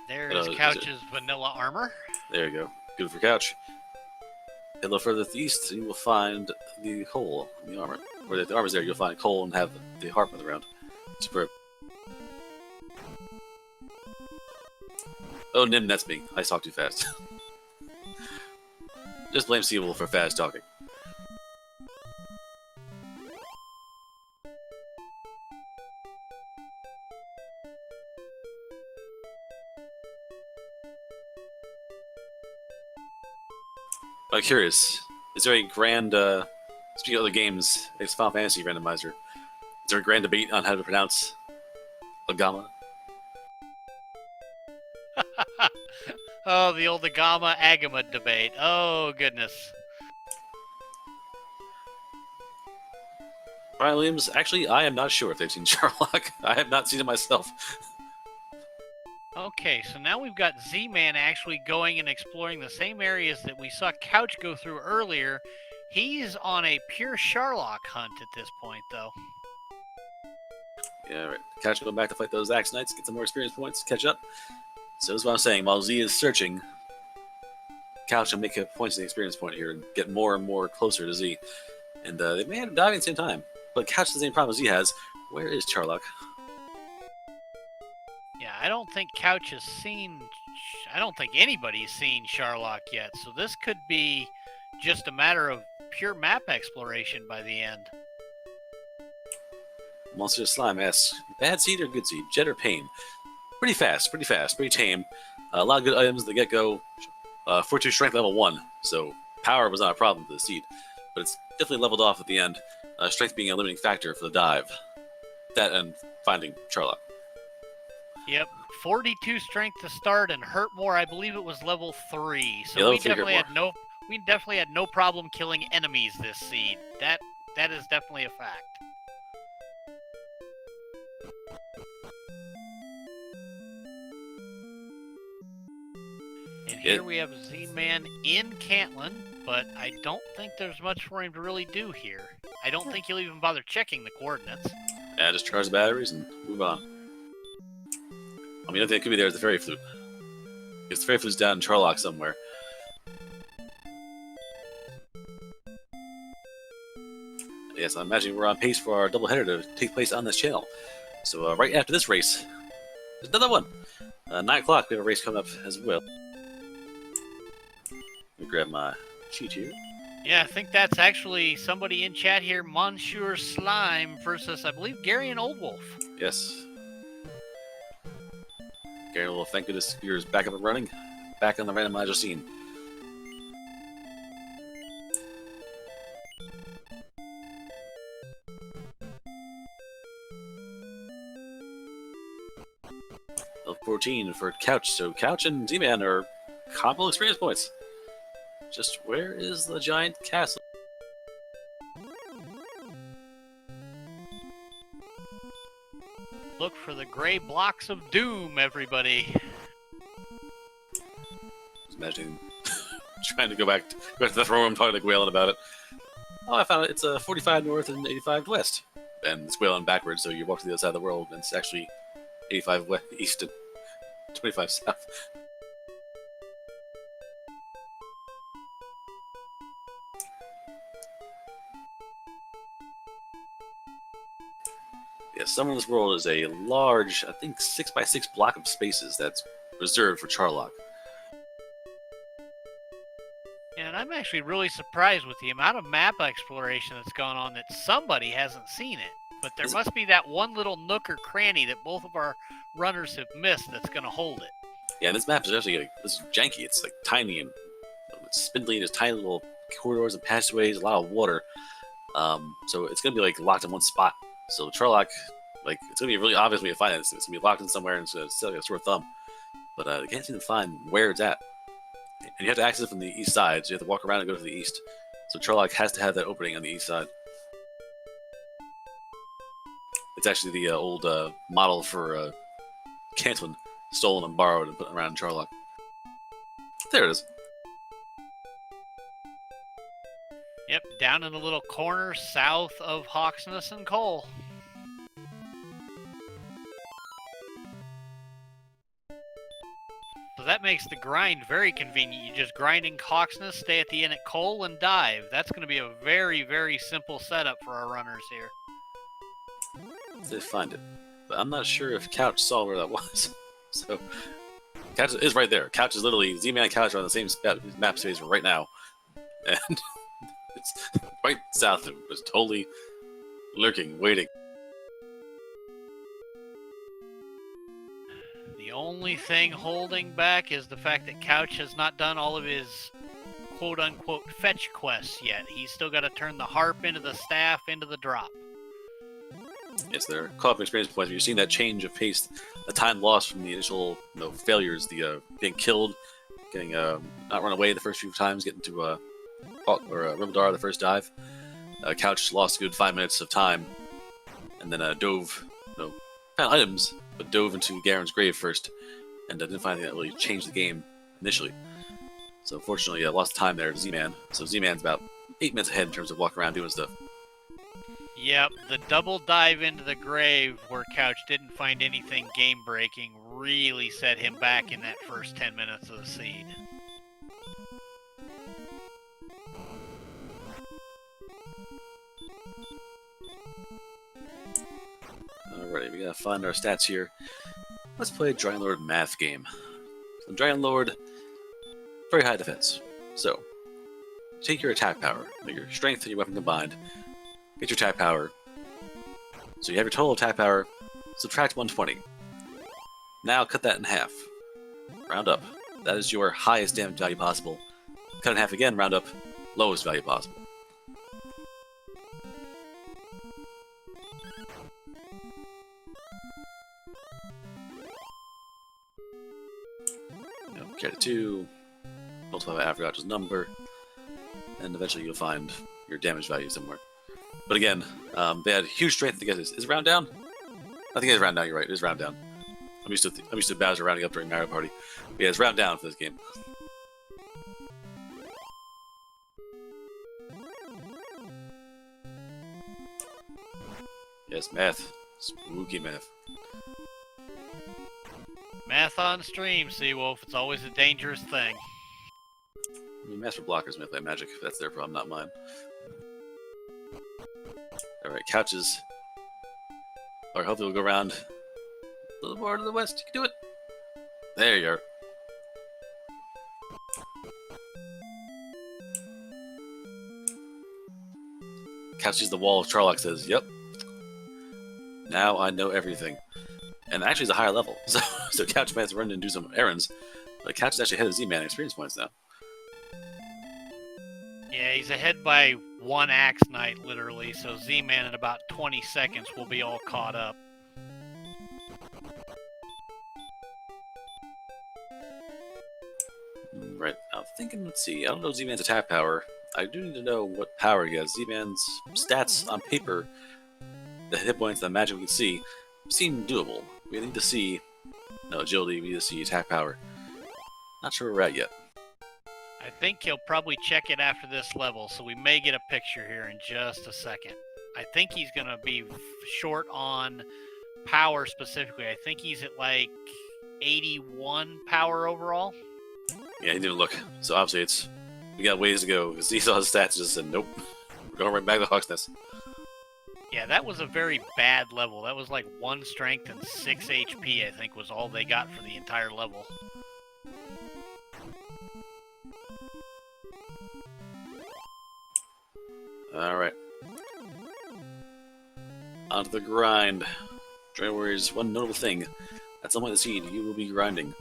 There's Couch's vanilla armor. There you go. Good for Couch. Head a little further to the east, and you will find the hole in the armor. Where the armor's there, you'll find coal and have the harp on the ground. Superb. Oh, Nim, that's me. I talk too fast. Just blame Seawolf for fast talking. I'm curious, is there a grand, speaking of other games, it's Final Fantasy Randomizer, is there a grand debate on how to pronounce Agama? Oh, the old Agama debate. Oh, goodness. Brian Williams, actually, I am not sure if they've seen Sherlock. I have not seen it myself. Okay, so now we've got Z-Man actually going and exploring the same areas that we saw Couch go through earlier. He's on a pure Sherlock hunt at this point, though. Yeah, right. Couch going back to fight those Axe Knights, get some more experience points, catch up. So that's what I'm saying. While Z is searching, Couch will make a point to the experience point here and get more and more closer to Z. And they may end up diving at the same time. But Couch has the same problem Z has. Where is Sherlock? Yeah, I don't think Couch has seen... I don't think anybody's seen Sherlock yet. So this could be just a matter of pure map exploration by the end. Monster Slime asks, bad seed or good seed? Jet or Pain? Pretty fast, pretty tame. A lot of good items at the get-go. Fortitude Strength level 1, so power was not a problem for the seed. But it's definitely leveled off at the end. Strength being a limiting factor for the dive. That and finding Sherlock. Yep, 42 strength to start and hurt more. I believe it was level 3. So Yeah, we definitely had no problem killing enemies this seed. That is definitely a fact. And here we have Z-Man in Cantlin, but I don't think there's much for him to really do here. I don't think he'll even bother checking the coordinates. Yeah, just charge the batteries and move on. I mean, the other thing that could be there is the Fairy Flute. Because the Fairy Flute's down in Sherlock somewhere. Yes, I'm imagining we're on pace for our doubleheader to take place on this channel. So right after this race, there's another one. 9 o'clock, we have a race coming up as well. Let me grab my sheet here. Yeah, I think that's actually somebody in chat here, Monsieur Slime versus, I believe, Gary and Old Wolf. Yes. Gary Wolf, thank goodness you're back up and running. Back on the randomizer scene. Level 14 for Couch. So Couch and Z-Man are combo experience points. Just where is the giant castle? Look for the gray blocks of doom, everybody. Just imagining trying to go back to the throne room talking to Gwaylon about it. Oh, I found it. It's 45 north and 85 west. And it's Gwaylon backwards, so you walk to the other side of the world, and it's actually 85 west, east and 25 south. Yeah, somewhere in this world is a large, I think 6x6 block of spaces that's reserved for Charlock. And I'm actually really surprised with the amount of map exploration that's gone on that somebody hasn't seen it. But there must be that one little nook or cranny that both of our runners have missed that's going to hold it. Yeah, and this map is actually this is janky. It's like tiny and it's spindly. There's tiny little corridors and passageways, a lot of water. So it's going to be like locked in one spot. So Charlock, like, it's going to be really obvious when you find it. It's going to be locked in somewhere and it's going to like a sore thumb. But I can't seem to find where it's at. And you have to access it from the east side, so you have to walk around and go to the east. So Charlock has to have that opening on the east side. It's actually the old model for Cantlin, stolen and borrowed and put around Charlock. There it is. Yep, down in the little corner south of Hawksness and Cole. So that makes the grind very convenient. You just grind in Hawksness, stay at the inn at Cole, and dive. That's going to be a very, very simple setup for our runners here. They find it. But I'm not sure if Couch saw where that was. So, Couch is right there. Couch is literally, Z-Man and Couch are on the same map space right now. And it's right south of him. It's totally lurking, waiting. The only thing holding back is the fact that Couch has not done all of his quote-unquote fetch quests yet. He's still got to turn the harp into the staff into the drop. Yes, they're caught up experience points. You've seen that change of pace, the time lost from the initial failures, the being killed, getting not run away the first few times, getting to Rimaldara the first dive. Couch lost a good 5 minutes of time, and then dove, found items, but dove into Garen's grave first, and didn't find anything that really changed the game initially. So fortunately, lost time there to Z-Man. So Z-Man's about 8 minutes ahead in terms of walking around doing stuff. Yep, the double dive into the grave where Couch didn't find anything game-breaking really set him back in that first 10 minutes of the seed. Alrighty, we gotta find our stats here. Let's play a Dragon Lord math game. So Dragon Lord, very high defense. So, take your attack power, your strength and your weapon combined. Get your attack power. So you have your total attack power, subtract 120. Now cut that in half. Round up. That is your highest damage value possible. Cut in half again, round up, lowest value possible. Carry the 2, multiply by Averag's number, and eventually you'll find your damage value somewhere. But again, they had huge strength to get this. Is it round down? I think it is round down, you're right, it is round down. I'm used to Bowser rounding up during Mario Party. But yeah, it's round down for this game. Yes, math. Spooky math. Math on stream, Seawolf. It's always a dangerous thing. I mean, math for blockers may play magic. That's their problem, not mine. Alright, couches. Or hopefully we'll go around a little more to the west. You can do it. There you are. Couch is the wall of Charlock says, yep. Now I know everything. And actually it's a higher level. So Couch might have to run and do some errands. But Couch is actually ahead of Z-Man experience points now. Yeah, he's ahead by 1 axe night, literally. So Z-Man in about 20 seconds will be all caught up. Right, I'm thinking, let's see, I don't know Z-Man's attack power. I do need to know what power he has. Z-Man's stats on paper, the hit points, the magic we can see, seem doable. We need to see, agility, we need to see attack power. Not sure where we're at yet. I think he'll probably check it after this level, so we may get a picture here in just a second. I think he's going to be short on power specifically. I think he's at like 81 power overall. Yeah, he didn't look. So obviously we got ways to go, because he saw his stats and just said, nope, we're going right back to Hawk's Nest. Yeah, that was a very bad level. That was like 1 strength and 6 HP, I think, was all they got for the entire level. Alright. On to the grind. Dragon Warriors, one notable thing. At some point in the seed, you will be grinding.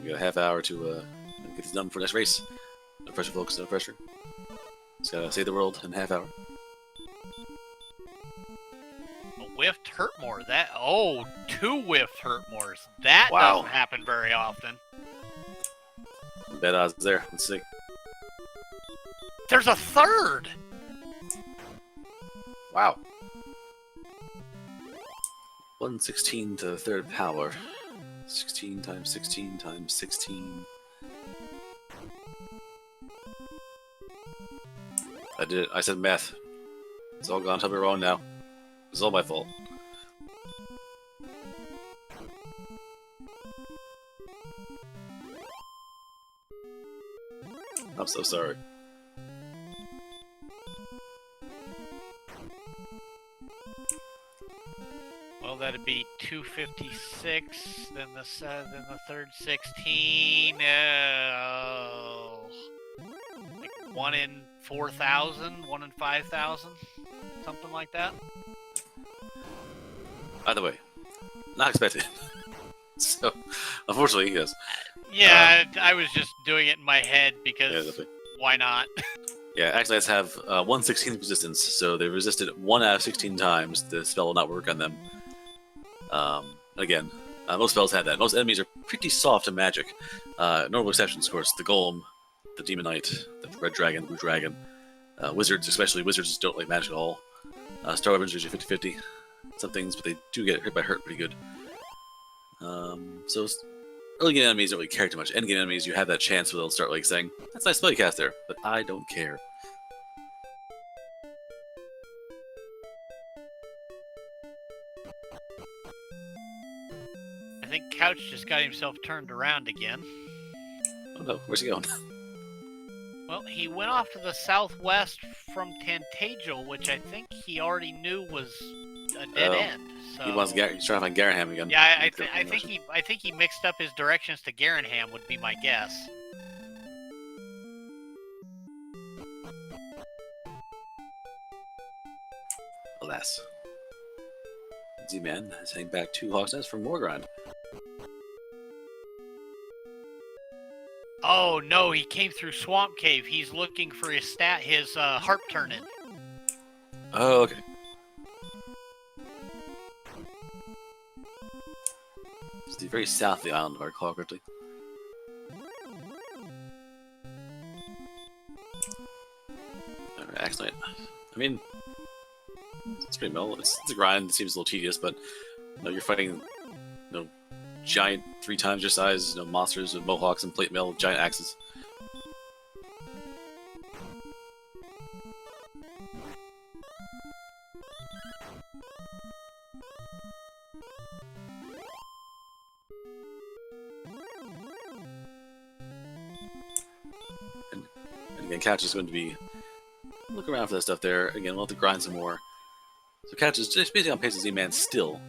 We got a half hour to get this done for next race. No pressure, folks, no pressure. Just gotta save the world in a half hour. A whiffed hurt more. That 2 whiffed hurt mores. That Wow. doesn't happen very often. Bad odds there. Let's see. There's a third! Wow. 116 to the third power. 16 times 16 times 16. I did it. I said math. It's all gone. Tell me wrong now. It's all my fault. I'm so sorry. Well, that'd be 256, then the third 16. Like 1 in 4,000, 1 in 5,000, something like that. By the way, not expected. So, unfortunately, yes. Yeah, I was just doing it in my head because definitely. Why not? Yeah, actually, let's have 1/16 resistance, so they resisted 1 out of 16 times. The spell will not work on them. Again, Most spells have that. Most enemies are pretty soft to magic. Notable exceptions, of course, the Golem, the Demon Knight, the Red Dragon, the Blue Dragon. Wizards, especially wizards, don't like magic at all. Star Weapons are usually 50-50. Some things, but they do get hit by hurt pretty good. So early game enemies don't really care too much. End game enemies, you have that chance where they'll start like saying, "That's a nice spell you cast there," but I don't care. I think Couch just got himself turned around again. Oh no, where's he going? Well, he went off to the southwest from Tantagel, which I think he already knew was a dead end. So... He's trying to find Garaham again. Yeah, I think he mixed up his directions to Garanham would be my guess. Alas. Z-Man is heading back to Hawk's Nest for more grind. Oh no, he came through Swamp Cave. He's looking for his harp turn-in. Oh, okay. It's the very south of the island, if I recall correctly. Alright, Axe Knight. I mean, it's pretty mellow. It's a grind. It seems a little tedious, but you're fighting giant 3 times your size monsters with mohawks and plate mail with giant axes. And again, Catch is going to be look around for that stuff there. Again, we'll have to grind some more. So Catch is just basically on pace with Z-Man still.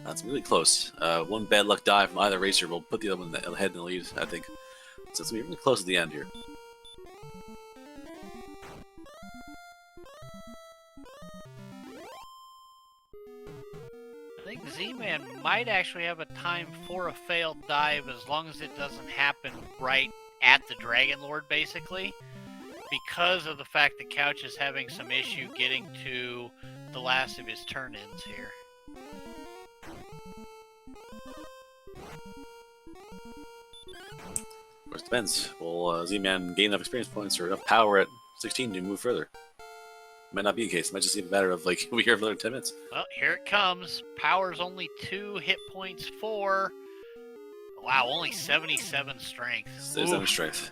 That's really close. One bad luck die from either racer will put the other one ahead in the lead, I think. So it's going to be really close at the end here. I think Z-Man might actually have a time for a failed dive as long as it doesn't happen right at the Dragon Lord, basically. Because of the fact that Couch is having some issue getting to the last of his turn-ins here. Of course, it depends. Will Z-Man gain enough experience points or enough power at 16 to move further? Might not be the case. It might just be a matter of, like, we here for another 10 minutes. Well, here it comes. Power's only 2, hit points 4. Wow, only 77 strength. 77 strength.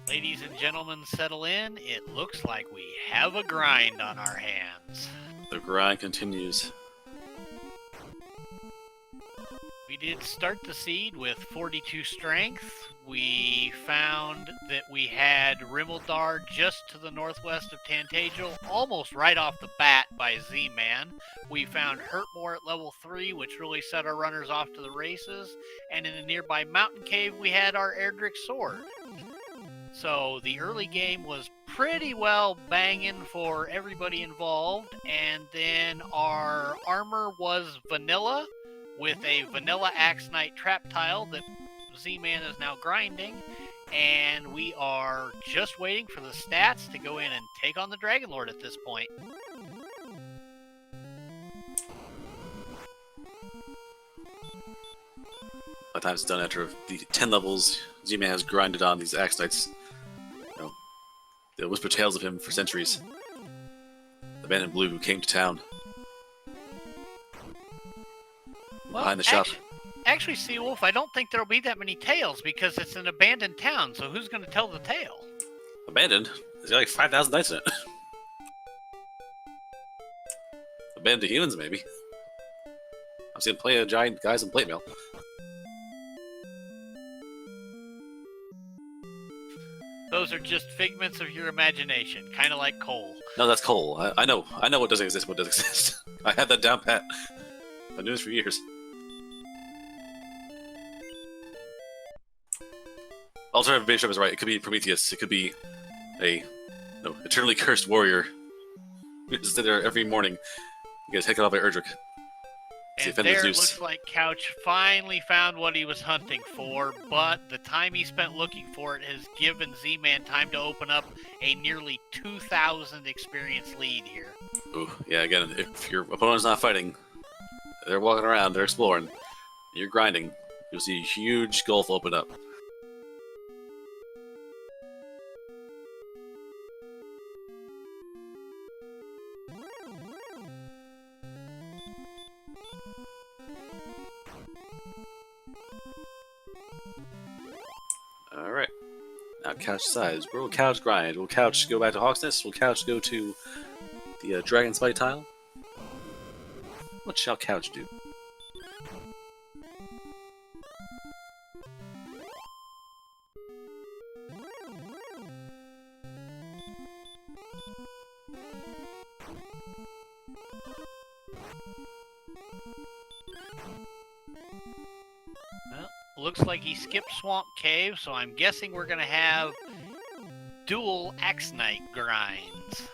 Ladies and gentlemen, settle in. It looks like we have a grind on our hands. The grind continues. We did start the seed with 42 strength. We found that we had Rimmildar just to the northwest of Tantagel, almost right off the bat by Z-Man. We found Hurtmore at level 3, which really set our runners off to the races. And in a nearby mountain cave, we had our Erdrick Sword. So the early game was pretty well banging for everybody involved. And then our armor was vanilla, with a vanilla Axe Knight trap tile that Z-Man is now grinding, and we are just waiting for the stats to go in and take on the Dragon Lord at this point. By the time it's done after the 10 levels, Z-Man has grinded on these Axe Knights. They whisper tales of him for centuries. The man in blue who came to town. Well, behind the shop. Actually, Seawolf, I don't think there'll be that many tales because it's an abandoned town, so who's going to tell the tale? Abandoned? There's got like 5,000 knights in it. Abandoned to humans, maybe. I've seen plenty of giant guys in plate mail. Those are just figments of your imagination, kind of like coal. No, that's coal. I know what doesn't exist, what does exist. I had that down pat. I've known this for years. Alternative Bishop is right. It could be Prometheus. It could be a eternally cursed warrior who just sit there every morning. He gets taken off by Erdrick. And there it looks like Couch finally found what he was hunting for, but the time he spent looking for it has given Z-Man time to open up a nearly 2,000 experience lead here. Ooh, yeah, again, if your opponent's not fighting, they're walking around, they're exploring, you're grinding, you'll see a huge gulf open up. Alright. Now Couch size. Where will Couch grind? Will Couch go back to Hawk's Nest? Will Couch go to the Dragon Spite tile? What shall Couch do? Well, looks like he skipped Swamp Cave, so I'm guessing we're going to have dual X-Knight grinds.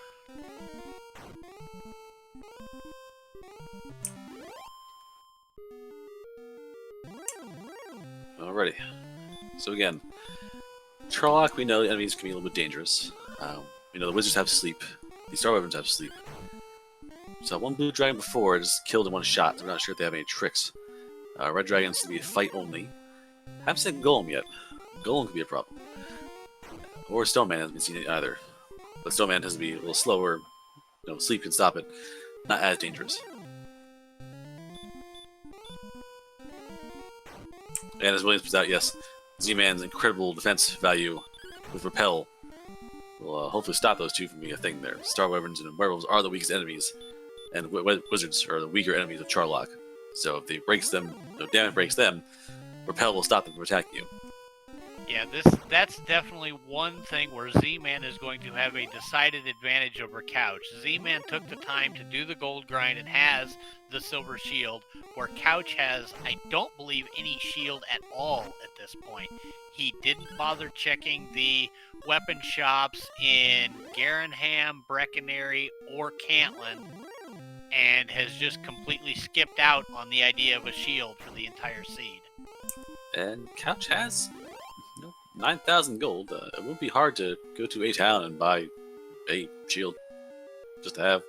Alrighty. So again, Charlock, we know the enemies can be a little bit dangerous. We know the wizards have sleep. The star weapons have sleep. So one blue dragon before just killed in one shot, so we're not sure if they have any tricks. Red dragons to be fight only. Haven't seen Golem yet. Golem could be a problem. Or Stone Man hasn't been seen either. But Stone Man has to be a little slower. You know, sleep can stop it. Not as dangerous. And as Williams puts out, yes, Z-Man's incredible defense value with Repel will hopefully stop those two from being a thing there. Star Wyverns and Werewolves are the weakest enemies, and Wizards are the weaker enemies of Charlock. So if they breaks them, if damage breaks them, Repel will stop them from attacking you. Yeah, that's definitely one thing where Z-Man is going to have a decided advantage over Couch. Z-Man took the time to do the gold grind and has the silver shield, where Couch has, I don't believe, any shield at all at this point. He didn't bother checking the weapon shops in Garenham, Breckenary, or Cantlin, and has just completely skipped out on the idea of a shield for the entire seed. And Couch has 9,000 gold. It won't be hard to go to a town and buy a shield just to have.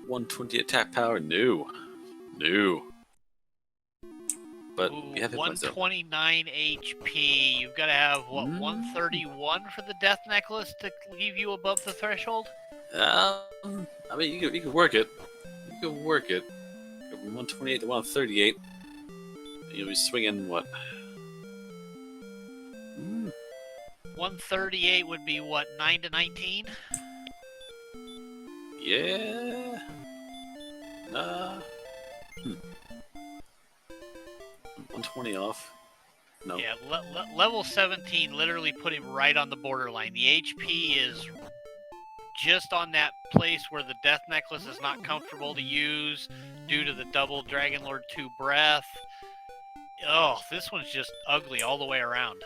$120 attack power? No. But you have hit points, though. 129 HP. You've got to have, what, 131 for the death necklace to leave you above the threshold? I mean, you can work it. You can work it. Go from 128 to 138. You'll be swinging, what? 138 would be, what, 9 to 19? Yeah. 120 off. No. Yeah, level 17 literally put him right on the borderline. The HP is just on that place where the death necklace is not comfortable to use due to the double Dragon Lord 2 breath. Oh, this one's just ugly all the way around.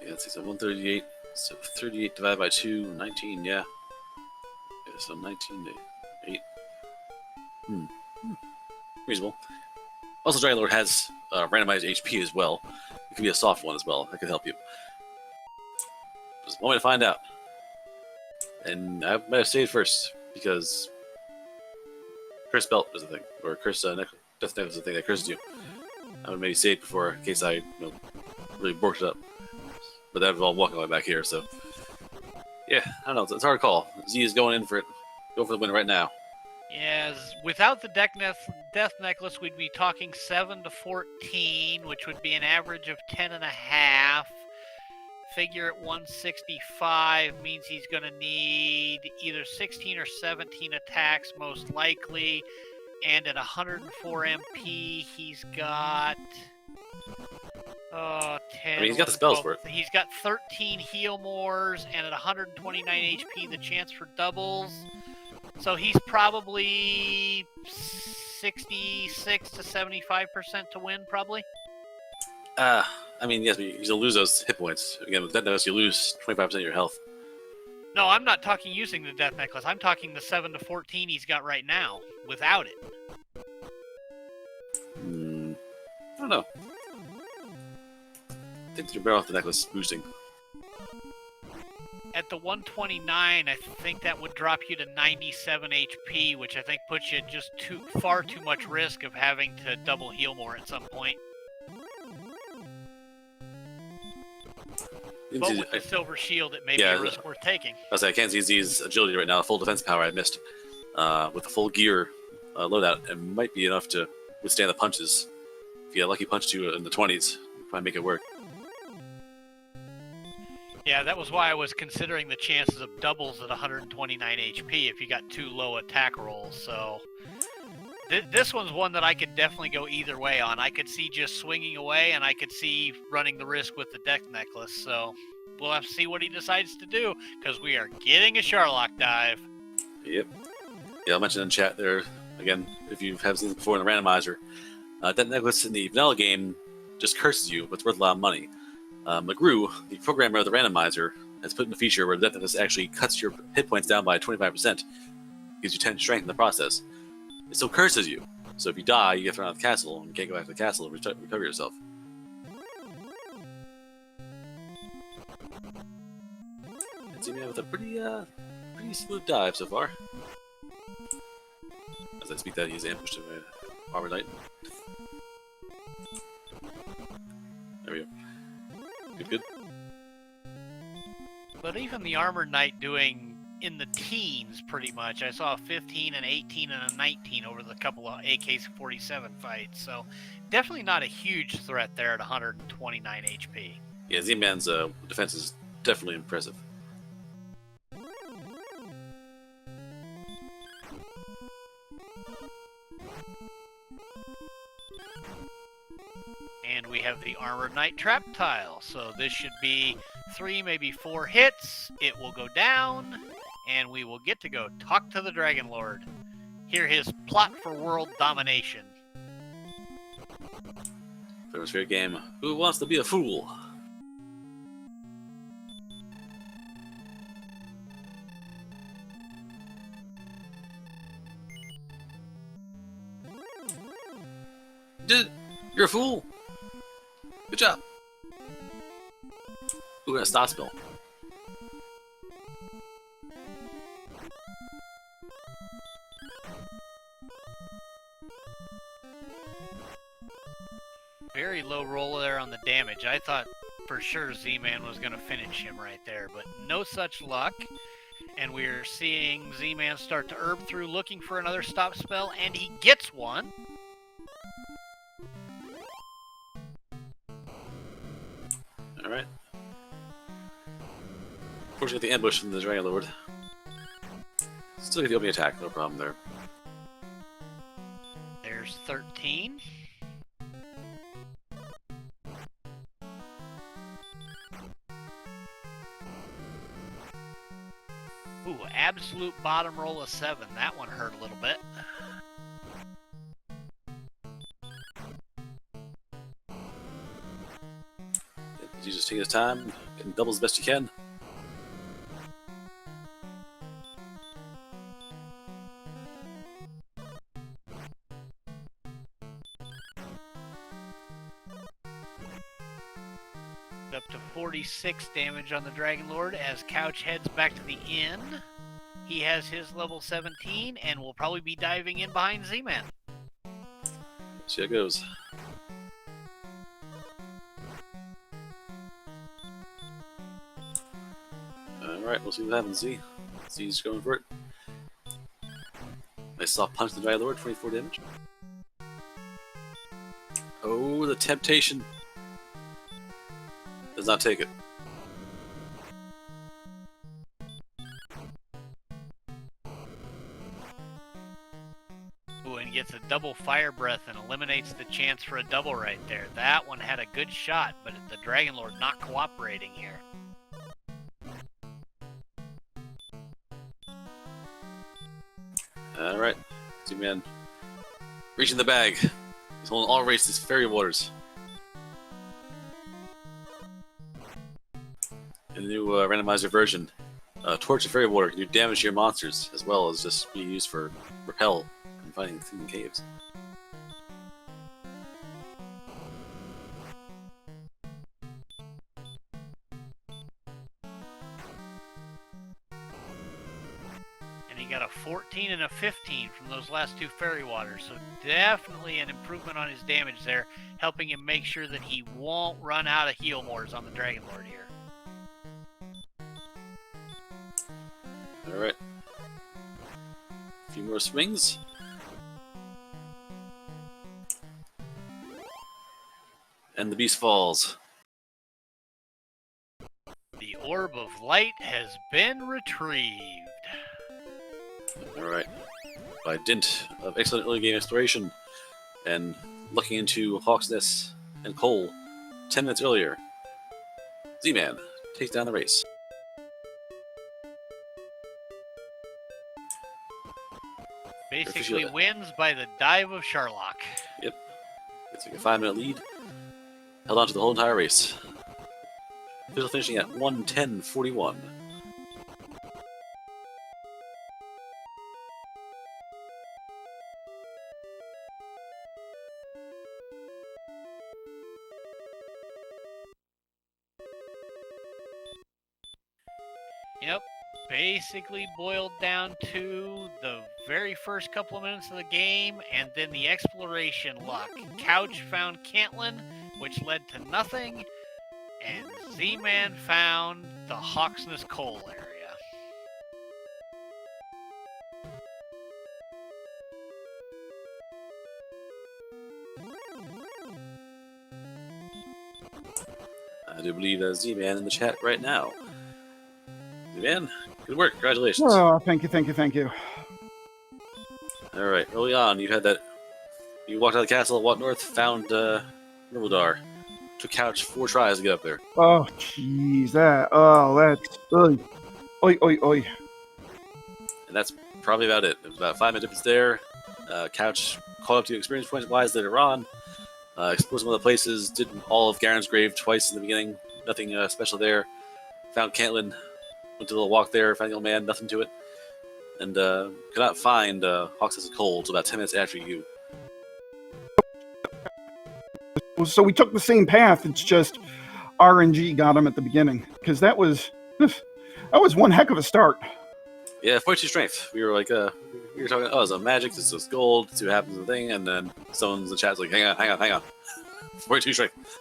Yeah, let's see, so 138. So 38 divided by 2, 19, yeah. Yeah, so 19 to 8. Reasonable. Also, Dragon Lord has randomized HP as well. It could be a soft one as well. That could help you. Just one way to find out. And I might have stayed first, because Curse Belt was the thing. Or Curse Death Necklace was the thing that cursed you. I would maybe stayed before, in case I really borked it up. But that was all walking all the way back here, so... Yeah, I don't know. It's hard to call. Z is going in for it. Go for the win right now. Yes, without the death necklace, we'd be talking 7 to 14, which would be an average of 10.5. Figure at 165 means he's going to need either 16 or 17 attacks, most likely. And at 104 MP, he's got... 10. I mean, he's got the spells for it. He's got 13 heal mores, and at 129 HP, the chance for doubles. So he's probably 66 to 75% to win, probably. I mean, yes, but you're going to lose those hit points. Again, with that notice, you lose 25% of your health. No, I'm not talking using the death necklace. I'm talking the 7 to 14 he's got right now without it. I don't know. I think you're better off the necklace boosting. At the 129, I think that would drop you to 97 HP, which I think puts you at just far too much risk of having to double heal more at some point. But with the silver shield, it may be a risk worth taking. I can't see Z's agility right now. Full defense power I missed. With the full gear loadout, it might be enough to withstand the punches. If you get a lucky punch to in the 20s, you might make it work. Yeah, that was why I was considering the chances of doubles at 129 HP if you got 2 low attack rolls. So this one's one that I could definitely go either way on. I could see just swinging away, and I could see running the risk with the death necklace. So we'll have to see what he decides to do, because we are getting a Sharlock dive. Yep. Yeah, I'll mention in chat there, again, if you have seen this before in the randomizer, that necklace in the vanilla game just curses you, but it's worth a lot of money. McGrew, the programmer of the randomizer, has put in a feature where the death necklace actually cuts your hit points down by 25%, gives you 10 strength in the process. It still curses you, so if you die, you get thrown out of the castle, and you can't go back to the castle and recover yourself. It's even with a pretty smooth dive so far. As I speak that, he's ambushed in my armor knight. There we go. Good. But even the Armored Knight doing in the teens, pretty much. I saw a 15, an 18, and a 19 over the couple of AK-47 fights. So definitely not a huge threat there at 129 HP. Yeah, Z-Man's defense is definitely impressive. And we have the Armored Knight trap tile. So this should be 3, maybe 4 hits. It will go down, and we will get to go talk to the Dragon Lord. Hear his plot for world domination. Famous fair game. Who wants to be a fool? You're a fool. Good job. Ooh, a stop spell. Very low roll there on the damage. I thought for sure Z-Man was going to finish him right there, but no such luck. And we're seeing Z-Man start to herb through looking for another stop spell, and he gets one. Alright. Fortunately, the ambush from the Dragon Lord. Still get the opening attack, no problem there. There's 13. Ooh, absolute bottom roll of 7. That one hurt a little bit. You just take his time and double as best you can. Up to 46 damage on the Dragon Lord as Couch heads back to the inn. He has his level 17 and will probably be diving in behind Z-Man. See how it goes. Alright, we'll see what happens, Z. Z's going for it. Nice soft punch to the Dragon Lord, 24 damage. Oh, the temptation. Does not take it. Ooh, and gets a double fire breath and eliminates the chance for a double right there. That one had a good shot, but the Dragon Lord not cooperating here. Alright, Z-Man reaching the bag. He's holding all races, fairy waters. In the new randomizer version, Torch and Fairy Water can do damage to your monsters, as well as just be used for repel and fighting through caves. And he got a 14 and a 15 from those last two fairy waters, so definitely an improvement on his damage there, helping him make sure that he won't run out of heal mores on the Dragon Lord here. Alright. A few more swings. And the beast falls. The Orb of Light has been retrieved. Alright. By dint of excellent early game exploration and looking into Hawk's Nest and Cole 10 minutes earlier, Z-Man takes down the race. Basically wins by the dive of Sharlock. Yep. It's like a 5-minute lead. Held on to the whole entire race. Official finishing at 1:10:41. Yep. Basically boiled down to the very first couple of minutes of the game and then the exploration luck. Couch found Cantlin, which led to nothing, and Z-Man found the Hawksness Coal area. I do believe there's Z-Man in the chat right now. Z-Man, good work. Congratulations. Oh, thank you, thank you, thank you. Alright, early on, you had that. You walked out of the castle at Wat North, found Myrmidar. Took Couch 4 tries to get up there. Oh, jeez, that's, oi, oi, oi, oi. And that's probably about it. It was about a 5-minute difference there. Couch caught up to experience points wise later on. Explored some other places, did all of Garen's grave twice in the beginning. Nothing special there. Found Cantlin, went to a little walk there, found the old man, nothing to it. And could not find Hawksness Coal until about 10 minutes after you. So we took the same path, it's just RNG got him at the beginning. Because that was one heck of a start. Yeah, 42 strength. We were like, we were talking, oh, it's a magic, this is gold, let's see what happens to the thing, and then someone's in the chat's like, hang on. 42 strength.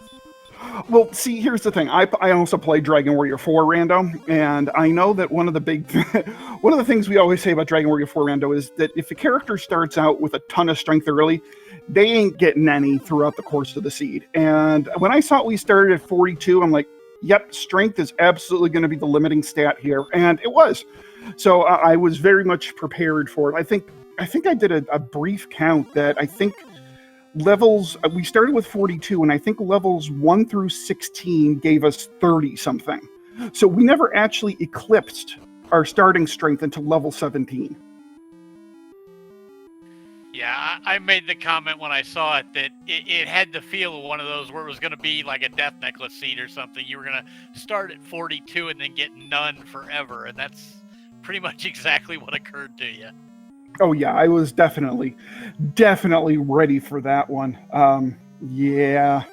Well, see, here's the thing. I also play Dragon Warrior 4 Rando, and I know that one of the things we always say about Dragon Warrior 4 Rando is that if a character starts out with a ton of strength early, they ain't getting any throughout the course of the seed. And when I saw we started at 42, I'm like, yep, strength is absolutely going to be the limiting stat here, and it was. So I was very much prepared for it. I think I did a brief count that I think levels, we started with 42, and I think levels 1 through 16 gave us 30 something. So we never actually eclipsed our starting strength until level 17. Yeah, I made the comment when I saw it that it had the feel of one of those where it was going to be like a death necklace seed or something. You were going to start at 42 and then get none forever, and that's pretty much exactly what occurred to you. Oh yeah, I was definitely ready for that one. Yeah.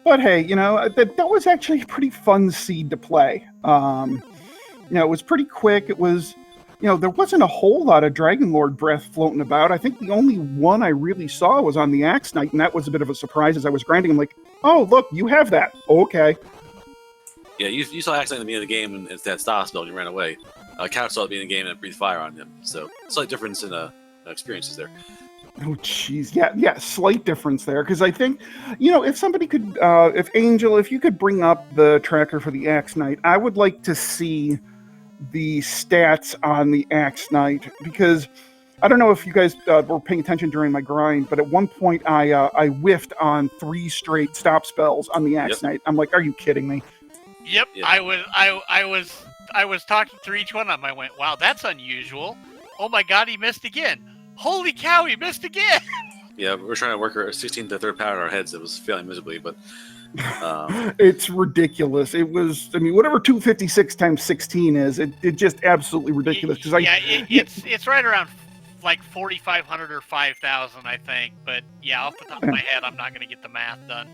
But hey, that was actually a pretty fun seed to play. It was pretty quick. It was, there wasn't a whole lot of Dragon Lord breath floating about. I think the only one I really saw was on the Axe Knight, and that was a bit of a surprise as I was grinding. I'm like, oh, look, you have that. Okay. Yeah, you saw Axe Knight in the beginning of the game, and it's that stop spell, and you ran away. Couch saw it being in the game and breathed fire on him. So, slight difference in experiences there. Oh, jeez. Yeah, slight difference there. Because I think, if somebody could, if you could bring up the tracker for the Axe Knight, I would like to see the stats on the Axe Knight. Because I don't know if you guys were paying attention during my grind, but at one point I whiffed on 3 straight stop spells on the Axe Knight. I'm like, are you kidding me? Yep. I was talking through each one of them. I went, wow, that's unusual. Oh my god, he missed again. Holy cow, he missed again. Yeah, we're trying to work our 16th to third power in our heads. It was failing miserably, but It's ridiculous. It was, I mean, whatever 256 times 16 is, it just absolutely ridiculous. Because It's right around like 4,500 or 5,000, I think. But yeah, off the top of my head, I'm not going to get the math done.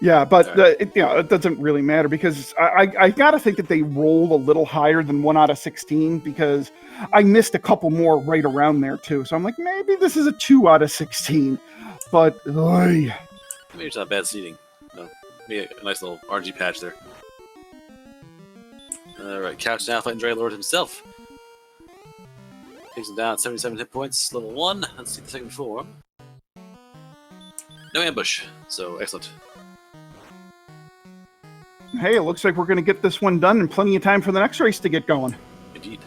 Yeah, but it doesn't really matter because I got to think that they roll a little higher than 1 out of 16 because I missed a couple more right around there too. So I'm like, maybe this is a 2 out of 16. But maybe it's not bad seating. No, maybe a nice little RNG patch there. All right, Couch now fighting Dragon Lord himself. Takes him down 77 hit points, level 1. Let's see the second form. No ambush, so excellent. Hey, it looks like we're going to get this one done in plenty of time for the next race to get going. Indeed.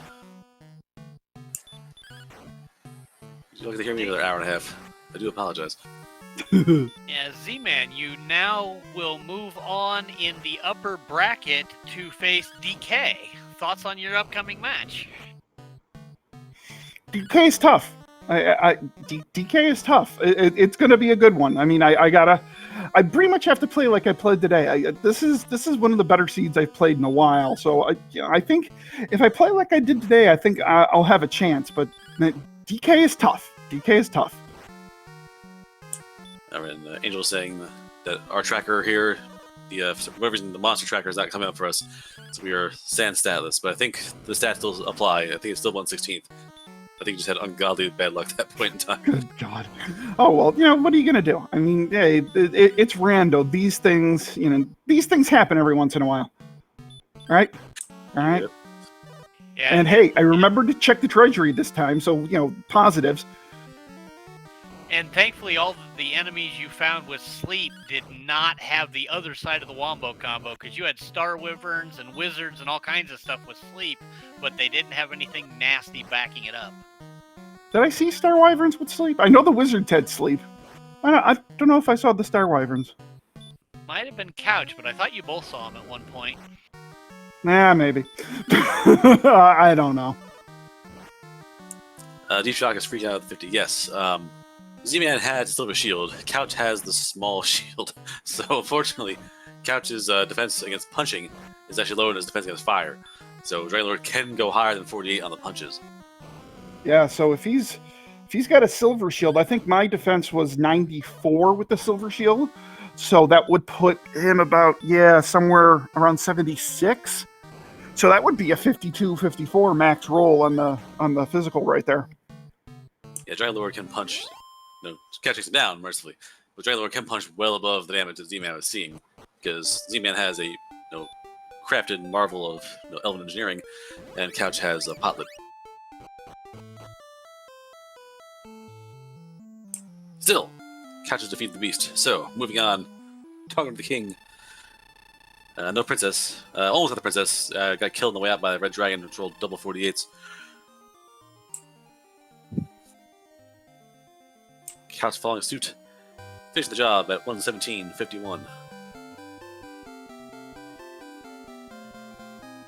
You'll have to hear me another hour and a half. I do apologize. Yeah, Z-Man, you now will move on in the upper bracket to face DK. Thoughts on your upcoming match? DK is tough. DK is tough. It's going to be a good one. I mean, I pretty much have to play like I played today. This is one of the better seeds I've played in a while. So I think if I play like I did today, I think I'll have a chance. But DK is tough. DK is tough. And Angel saying that our tracker here, for whatever reason, the monster tracker is not coming up for us, so we are sand statless. But I think the stats still apply. I think it's still 1/16. I think you just had ungodly bad luck at that point in time. Good God. Oh, well, what are you going to do? I mean, hey, it's rando. These things happen every once in a while. All right? Yep. Yeah. And hey, I remembered to check the treasury this time, so, positives. And thankfully, all the enemies you found with sleep did not have the other side of the wombo combo, because you had Star Wyverns and Wizards and all kinds of stuff with sleep, but they didn't have anything nasty backing it up. Did I see Star Wyverns with sleep? I know the Wizards had sleep. I don't know if I saw the Star Wyverns. Might have been Couch, but I thought you both saw him at one point. Nah, maybe. I don't know. Deep Shock is freaked out at 50. Yes. Z-Man had Silver Shield. Couch has the small shield. So, unfortunately, Couch's defense against punching is actually lower than his defense against fire. So, Dragon Lord can go higher than 48 on the punches. Yeah, so if he's got a Silver Shield, I think my defense was 94 with the Silver Shield. So that would put him about, somewhere around 76. So that would be a 52-54 max roll on the physical right there. Yeah, Dragon Lord can punch. Couch takes it down, mercifully. But Dragon Lord can punch well above the damage that Z-Man was seeing. Because Z-Man has a crafted marvel of elven engineering, and Couch has a potlet. Still, Couch has defeated the beast. So, moving on. Talking to the king. No princess. Almost got the princess. Got killed on the way out by the red dragon, which rolled double 48s. Couch following suit. Finished the job at 1:17:51.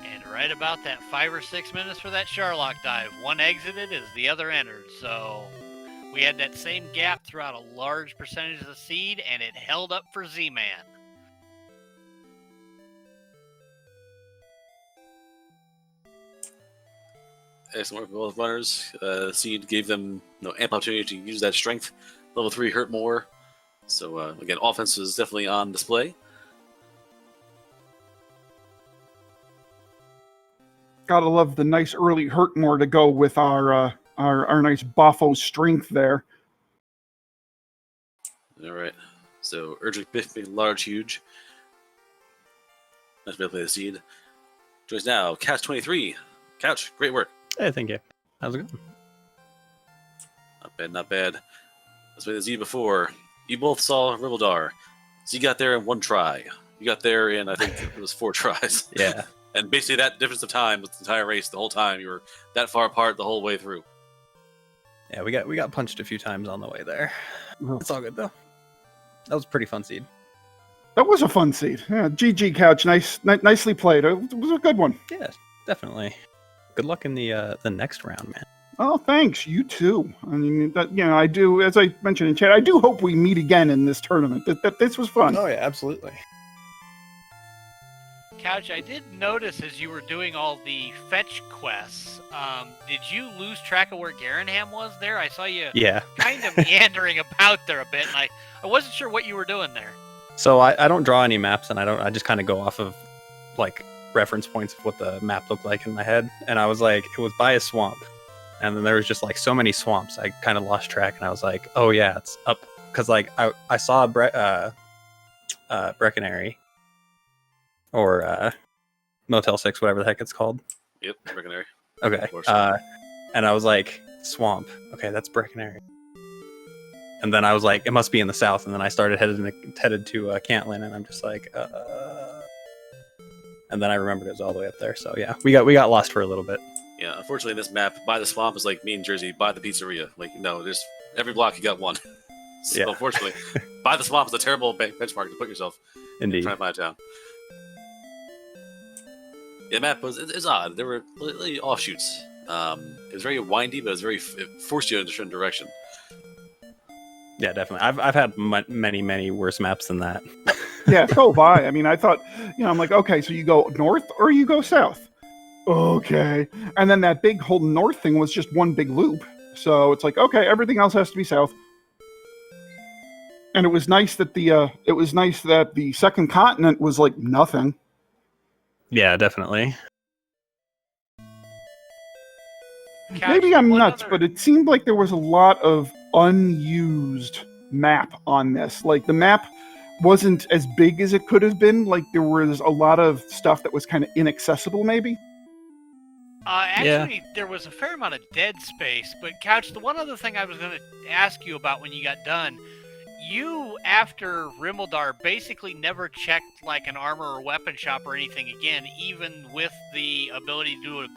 And right about that 5 or 6 minutes for that Sharlock dive. One exited as the other entered. So we had that same gap throughout a large percentage of the seed, and it held up for Z-Man. Excellent work with both runners. Seed gave them ample opportunity to use that strength. Level 3 hurt more. So, again, offense was definitely on display. Gotta love the nice early hurt more to go with our nice Boffo strength there. All right. So, urgent, big, large, huge. Nice way to play the seed. Joins now, Couch 23. Couch, great work. Hey, thank you. How's it going? Not bad, not bad. Let's play the Z before. You both saw Rivaldar. Z got there in 1 try. You got there in, I think, it was 4 tries. Yeah. And basically that difference of time was the entire race the whole time. You were that far apart the whole way through. Yeah, we got punched a few times on the way there. It's all good, though. That was a pretty fun seed. That was a fun seed. Yeah, GG Couch, nicely played. It was a good one. Yeah, definitely. Good luck in the next round, man. Oh, thanks. You too. I mean, I do, as I mentioned in chat, I do hope we meet again in this tournament. That this was fun. Oh yeah, absolutely. Couch, I did notice as you were doing all the fetch quests, did you lose track of where Garanham was there? I saw you kind of meandering about there a bit, and I wasn't sure what you were doing there. So I don't draw any maps, and I just kind of go off of like reference points of what the map looked like in my head, and I was like, it was by a swamp, and then there was just like so many swamps, I kind of lost track, and I was like, oh yeah, it's up, because like I saw Breckenary, or Motel 6, whatever the heck it's called. Yep, Breckenary. Okay. And I was like, swamp. Okay, that's Breckenary. And then I was like, it must be in the south. And then I started headed to Cantlin, and I'm just like, and then I remembered it was all the way up there. So yeah, we got lost for a little bit. Yeah, unfortunately, this map by the swamp is like me in Jersey by the pizzeria. Like, no, there's every block you got one. So Yeah. unfortunately, by the swamp is a terrible benchmark to put yourself. Indeed. Trying to find a town. Yeah, the map it's odd. There were literally offshoots. It was very windy, but it forced you in a different direction. Yeah, definitely. I've had many worse maps than that. Yeah, so have I. I mean, I thought, I'm like, okay, so you go north or you go south. Okay. And then that big whole north thing was just one big loop. So it's like, okay, everything else has to be south. And it was nice that the second continent was like nothing. Yeah, definitely. Couch, Maybe I'm one nuts, other- but it seemed like there was a lot of unused map on this. Like the map wasn't as big as it could have been. Like there was a lot of stuff that was kind of inaccessible, maybe. Actually, there was a fair amount of dead space, but Couch, the one other thing I was going to ask you about when you got done, you, after Rimmildar, basically never checked like an armor or weapon shop or anything again, even with the ability to do a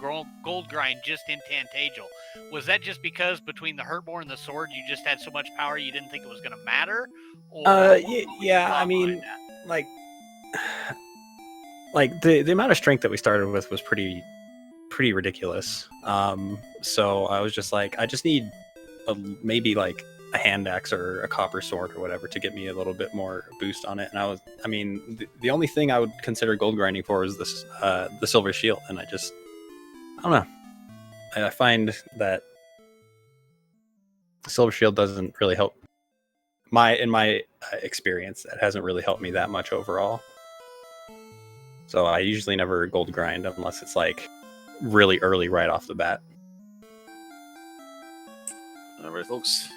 gold grind just in Tantagel. Was that just because between the Hurtmore and the sword, you just had so much power you didn't think it was going to matter? Or Yeah, I mean, like the amount of strength that we started with was pretty ridiculous. So I was just like, I just need maybe like a hand axe or a copper sword or whatever to get me a little bit more boost on it. And the only thing I would consider gold grinding for is this the silver shield, and I don't know. I find that the silver shield doesn't really help in my experience. It hasn't really helped me that much overall. So I usually never gold grind unless it's like really early right off the bat. All right, folks.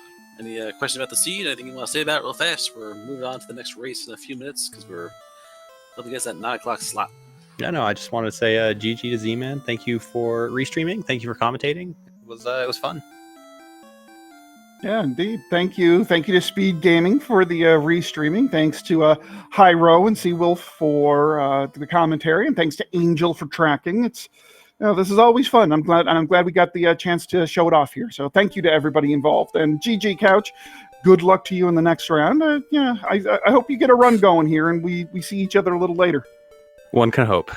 Any questions about the seed? Anything you want to say about it real fast? We're moving on to the next race in a few minutes because we're up against that 9 o'clock slot. Yeah, no, I just wanted to say GG to Z-Man. Thank you for restreaming. Thank you for commentating. It was fun. Yeah, indeed. Thank you to SpeedGaming for the restreaming. Thanks to Hyro and Seawolf for the commentary, and thanks to Angel for tracking. This is always fun. I'm glad we got the chance to show it off here. So thank you to everybody involved. And GG Couch, good luck to you in the next round. I hope you get a run going here, and we see each other a little later. One can hope.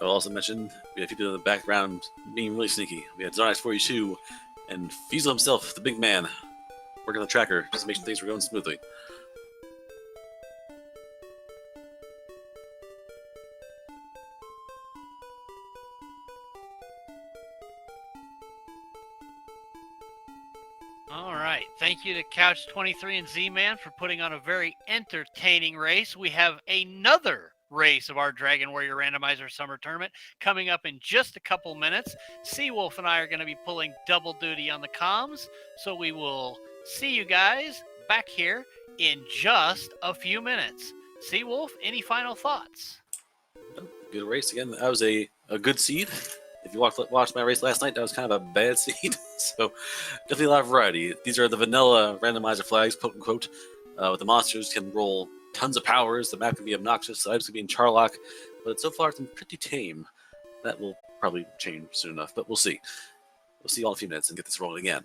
I'll also mention we had people in the background being really sneaky. We had Zarnax42 and Fiesel himself, the big man, working on the tracker just to make sure things were going smoothly. All right. Thank you to Couch23 and Z-Man for putting on a very entertaining race. We have another race of our Dragon Warrior Randomizer Summer Tournament coming up in just a couple minutes. Seawolf and I are going to be pulling double duty on the comms, so we will see you guys back here in just a few minutes. Seawolf, any final thoughts? Good race again. That was a good seed. If you watched my race last night, that was kind of a bad seed. So definitely a lot of variety. These are the vanilla randomizer flags, quote unquote. With the monsters can roll tons of powers. The map can be obnoxious. The items can be in Charlock. But so far it's been pretty tame. That will probably change soon enough, but we'll see. We'll see you all in a few minutes and get this rolling again.